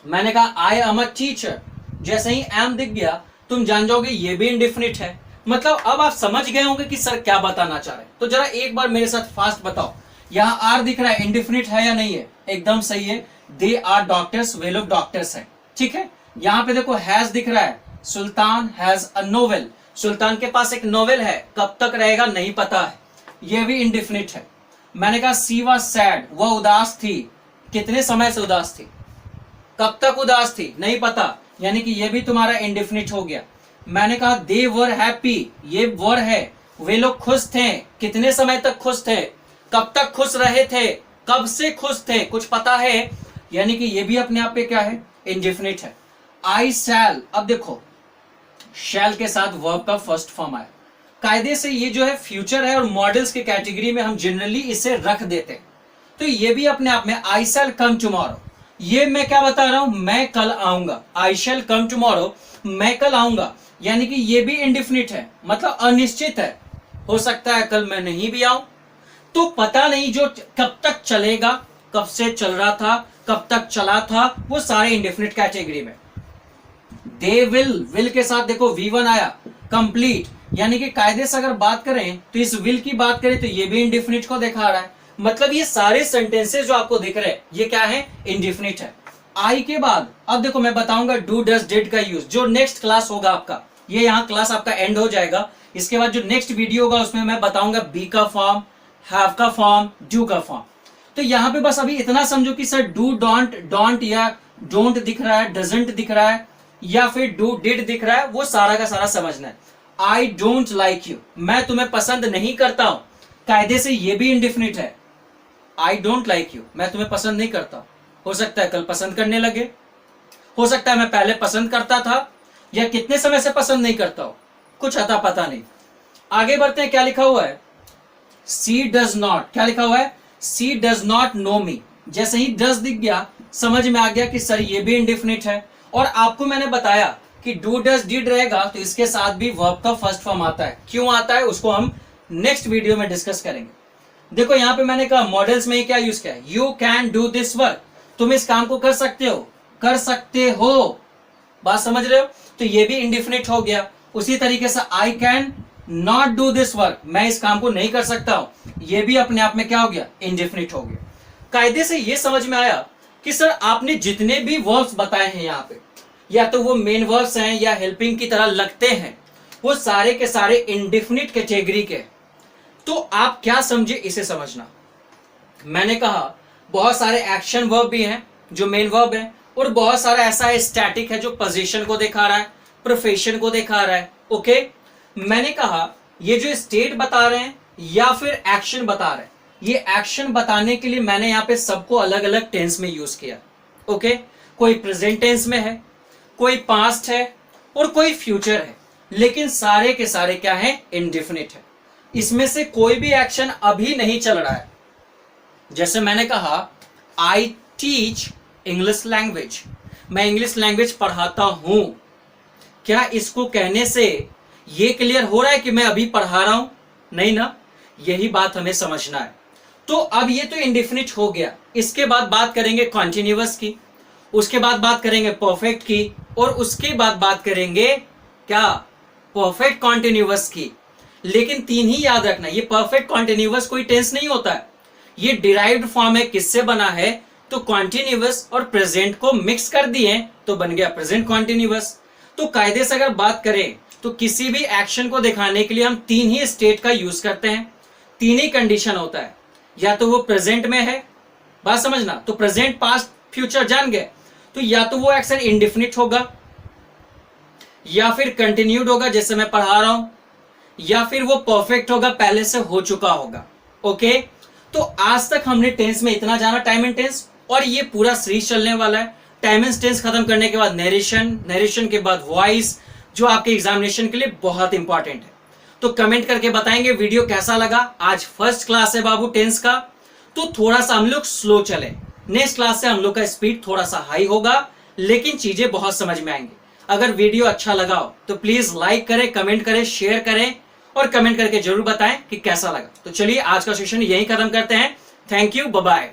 मैंने कहा आई एम अ टीचर, जैसे ही एम दिख गया तुम जान जाओगे ये भी इंडिफिनिट है। मतलब अब आप समझ गए होंगे कि सर क्या बताना चाह रहे हैं। तो जरा एक बार मेरे साथ फास्ट बताओ यहाँ आर दिख रहा है, इंडिफिनिट है या नहीं है? एकदम सही है, दे आर डॉक्टर्स, वे लोग डॉक्टर्स हैं, ठीक है। यहाँ पे देखो हैज दिख रहा है, सुल्तान हैज अ नोवेल, सुल्तान के पास एक नोवेल है, कब तक रहेगा नहीं पता है, ये भी इंडिफिनिट है। मैंने कहा सी वाज सैड, वह उदास थी, कितने समय से उदास थी, कब तक उदास थी नहीं पता, यानी कि ये भी तुम्हारा इंडिफिनिट हो गया। मैंने कहा दे वर हैप्पी, ये वर है, वे लोग खुश थे, कितने समय तक खुश थे, कब तक खुश रहे थे, कब से खुश थे, कुछ पता है, यानी कि ये भी अपने आप पे क्या है, इंडिफिनिट है। आई शैल, अब देखो शैल के साथ वर्ब का फर्स्ट फॉर्म आया, कायदे से ये जो है फ्यूचर है और मॉडल्स की कैटेगरी में हम जनरली इसे रख देते हैं, तो ये भी अपने आप में आई शैल कम टुमारो, ये मैं क्या बता रहा हूं, मैं कल आऊंगा, आई शैल कम टुमारो, मैं कल आऊंगा, यानी कि ये भी इंडिफिनिट है, मतलब अनिश्चित है, हो सकता है कल मैं नहीं भी आऊं, तो पता नहीं जो कब तक चलेगा, कब से चल रहा था, कब तक चला था, वो सारे इंडिफिनिट कैटेगरी में। दे विल के साथ देखो V1 आया, कंप्लीट, यानी कि कायदे से अगर बात करें तो इस विल की बात करें तो ये भी इंडिफिनिट को दिखा रहा है, मतलब ये सारे सेंटेंसेस जो आपको दिख रहे हैं ये क्या है, इंडिफिनिट है। आई के बाद अब देखो मैं बताऊंगा डू डज डिड का यूज, जो नेक्स्ट क्लास होगा आपका, ये यहाँ क्लास आपका एंड हो जाएगा, इसके बाद जो नेक्स्ट वीडियो होगा उसमें मैं बताऊंगा बी का फॉर्म, हैव का फॉर्म, डू का फॉर्म। तो यहाँ पे बस अभी इतना समझो कि सर डू डोंट या डोंट दिख रहा है, डजंट दिख रहा है, या फिर डू डिड दिख रहा है, वो सारा का सारा समझना है। आई डोंट लाइक यू, मैं तुम्हें पसंद नहीं करता हूं, कायदे से ये भी इंडिफिनिट है, आई डोंट लाइक यू, मैं तुम्हें पसंद नहीं करता, हो सकता है कल पसंद करने लगे, हो सकता है मैं पहले पसंद करता था, या कितने समय से पसंद नहीं करता हूं, कुछ अता पता नहीं। आगे बढ़ते हैं, क्या लिखा हुआ है, सी डज नॉट, क्या लिखा हुआ है, सी डज नॉट नो मी, जैसे ही डज दिख गया समझ में आ गया कि सर ये भी इंडिफिनिट है, और आपको मैंने बताया कि डू डज डिड रहेगा तो इसके साथ भी वर्ब का फर्स्ट फॉर्म आता है, क्यों आता है उसको हम नेक्स्ट वीडियो में डिस्कस करेंगे। देखो यहाँ पे मैंने कहा मॉडल्स में क्या यूज किया है, you can do this work, तुम इस काम को कर सकते हो, बात समझ रहे हो, तो ये भी इंडिफिनिट हो गया। उसी तरीके से I can not do this work, मैं इस काम को नहीं कर सकता हूं, ये भी अपने आप में क्या हो गया, इंडिफिनिट हो गया। कायदे से ये समझ में आया कि सर आपने जितने भी वर्ब्स बताए हैं यहाँ पे, या तो वो मेन वर्ब्स हैं या हेल्पिंग की तरह लगते हैं, वो सारे के सारे इंडिफिनिट कैटेगरी के, तो आप क्या समझे इसे समझना। मैंने कहा बहुत सारे एक्शन वर्ब भी हैं जो मेन वर्ब है, और बहुत सारा ऐसा स्टैटिक है जो पोजीशन को दिखा रहा है, प्रोफेशन को दिखा रहा है, ओके। मैंने कहा ये जो स्टेट बता रहे हैं या फिर एक्शन बता रहे हैं, ये एक्शन बताने के लिए मैंने यहाँ पे सबको अलग अलग टेंस में यूज किया, ओके। कोई प्रेजेंट टेंस में है, कोई पास्ट है, और कोई फ्यूचर है, लेकिन सारे के सारे क्या है, इंडिफिनिट है। इसमें से कोई भी एक्शन अभी नहीं चल रहा है। जैसे मैंने कहा आई टीच इंग्लिश लैंग्वेज, मैं इंग्लिश लैंग्वेज पढ़ाता हूं, क्या इसको कहने से ये क्लियर हो रहा है कि मैं अभी पढ़ा रहा हूं, नहीं ना, यही बात हमें समझना है। तो अब ये तो इंडिफिनिट हो गया, इसके बाद बात करेंगे कॉन्टिन्यूअस की, उसके बाद बात करेंगे परफेक्ट की, और उसके बाद बात करेंगे क्या, परफेक्ट कॉन्टिन्यूअस की। लेकिन तीन ही याद रखना, ये परफेक्ट कॉन्टिन्यूअस कोई टेंस नहीं होता है, ये डिराइव्ड फॉर्म है, किससे बना है, तो कॉन्टिन्यूअस और प्रेजेंट को मिक्स कर दिए तो बन गया प्रेजेंट कॉन्टिन्यूअस। तो कायदे से अगर बात करें तो किसी भी एक्शन को दिखाने के लिए हम तीन ही स्टेट का यूज करते हैं, तीन ही कंडीशन होता है, या तो वो प्रेजेंट में है, बात समझना, तो प्रेजेंट पास्ट फ्यूचर जान गए, तो या तो वो एक्शन इंडिफिनिट होगा, या फिर कंटिन्यूड होगा जैसे मैं पढ़ा रहा हूं, या फिर वो परफेक्ट होगा, पहले से हो चुका होगा, ओके। तो आज तक हमने टेंस में इतना जाना, टाइम एंड टेंस, और ये पूरा सीरीज चलने वाला है। टाइम एंड टेंस खत्म करने के बाद नरेशन के बाद वॉइस, जो आपके एग्जामिनेशन के लिए बहुत इंपॉर्टेंट है। तो कमेंट करके बताएंगे वीडियो कैसा लगा। आज फर्स्ट क्लास है बाबू टेंस का, तो थोड़ा सा हम लोग स्लो चले, नेक्स्ट क्लास से हम लोग का स्पीड थोड़ा सा हाई होगा, लेकिन चीजें बहुत समझ में आएंगी। अगर वीडियो अच्छा लगा हो तो प्लीज लाइक करें, कमेंट करें, शेयर करें, और कमेंट करके जरूर बताएं कि कैसा लगा। तो चलिए आज का सेशन यहीं खत्म करते हैं। Thank you, bye bye.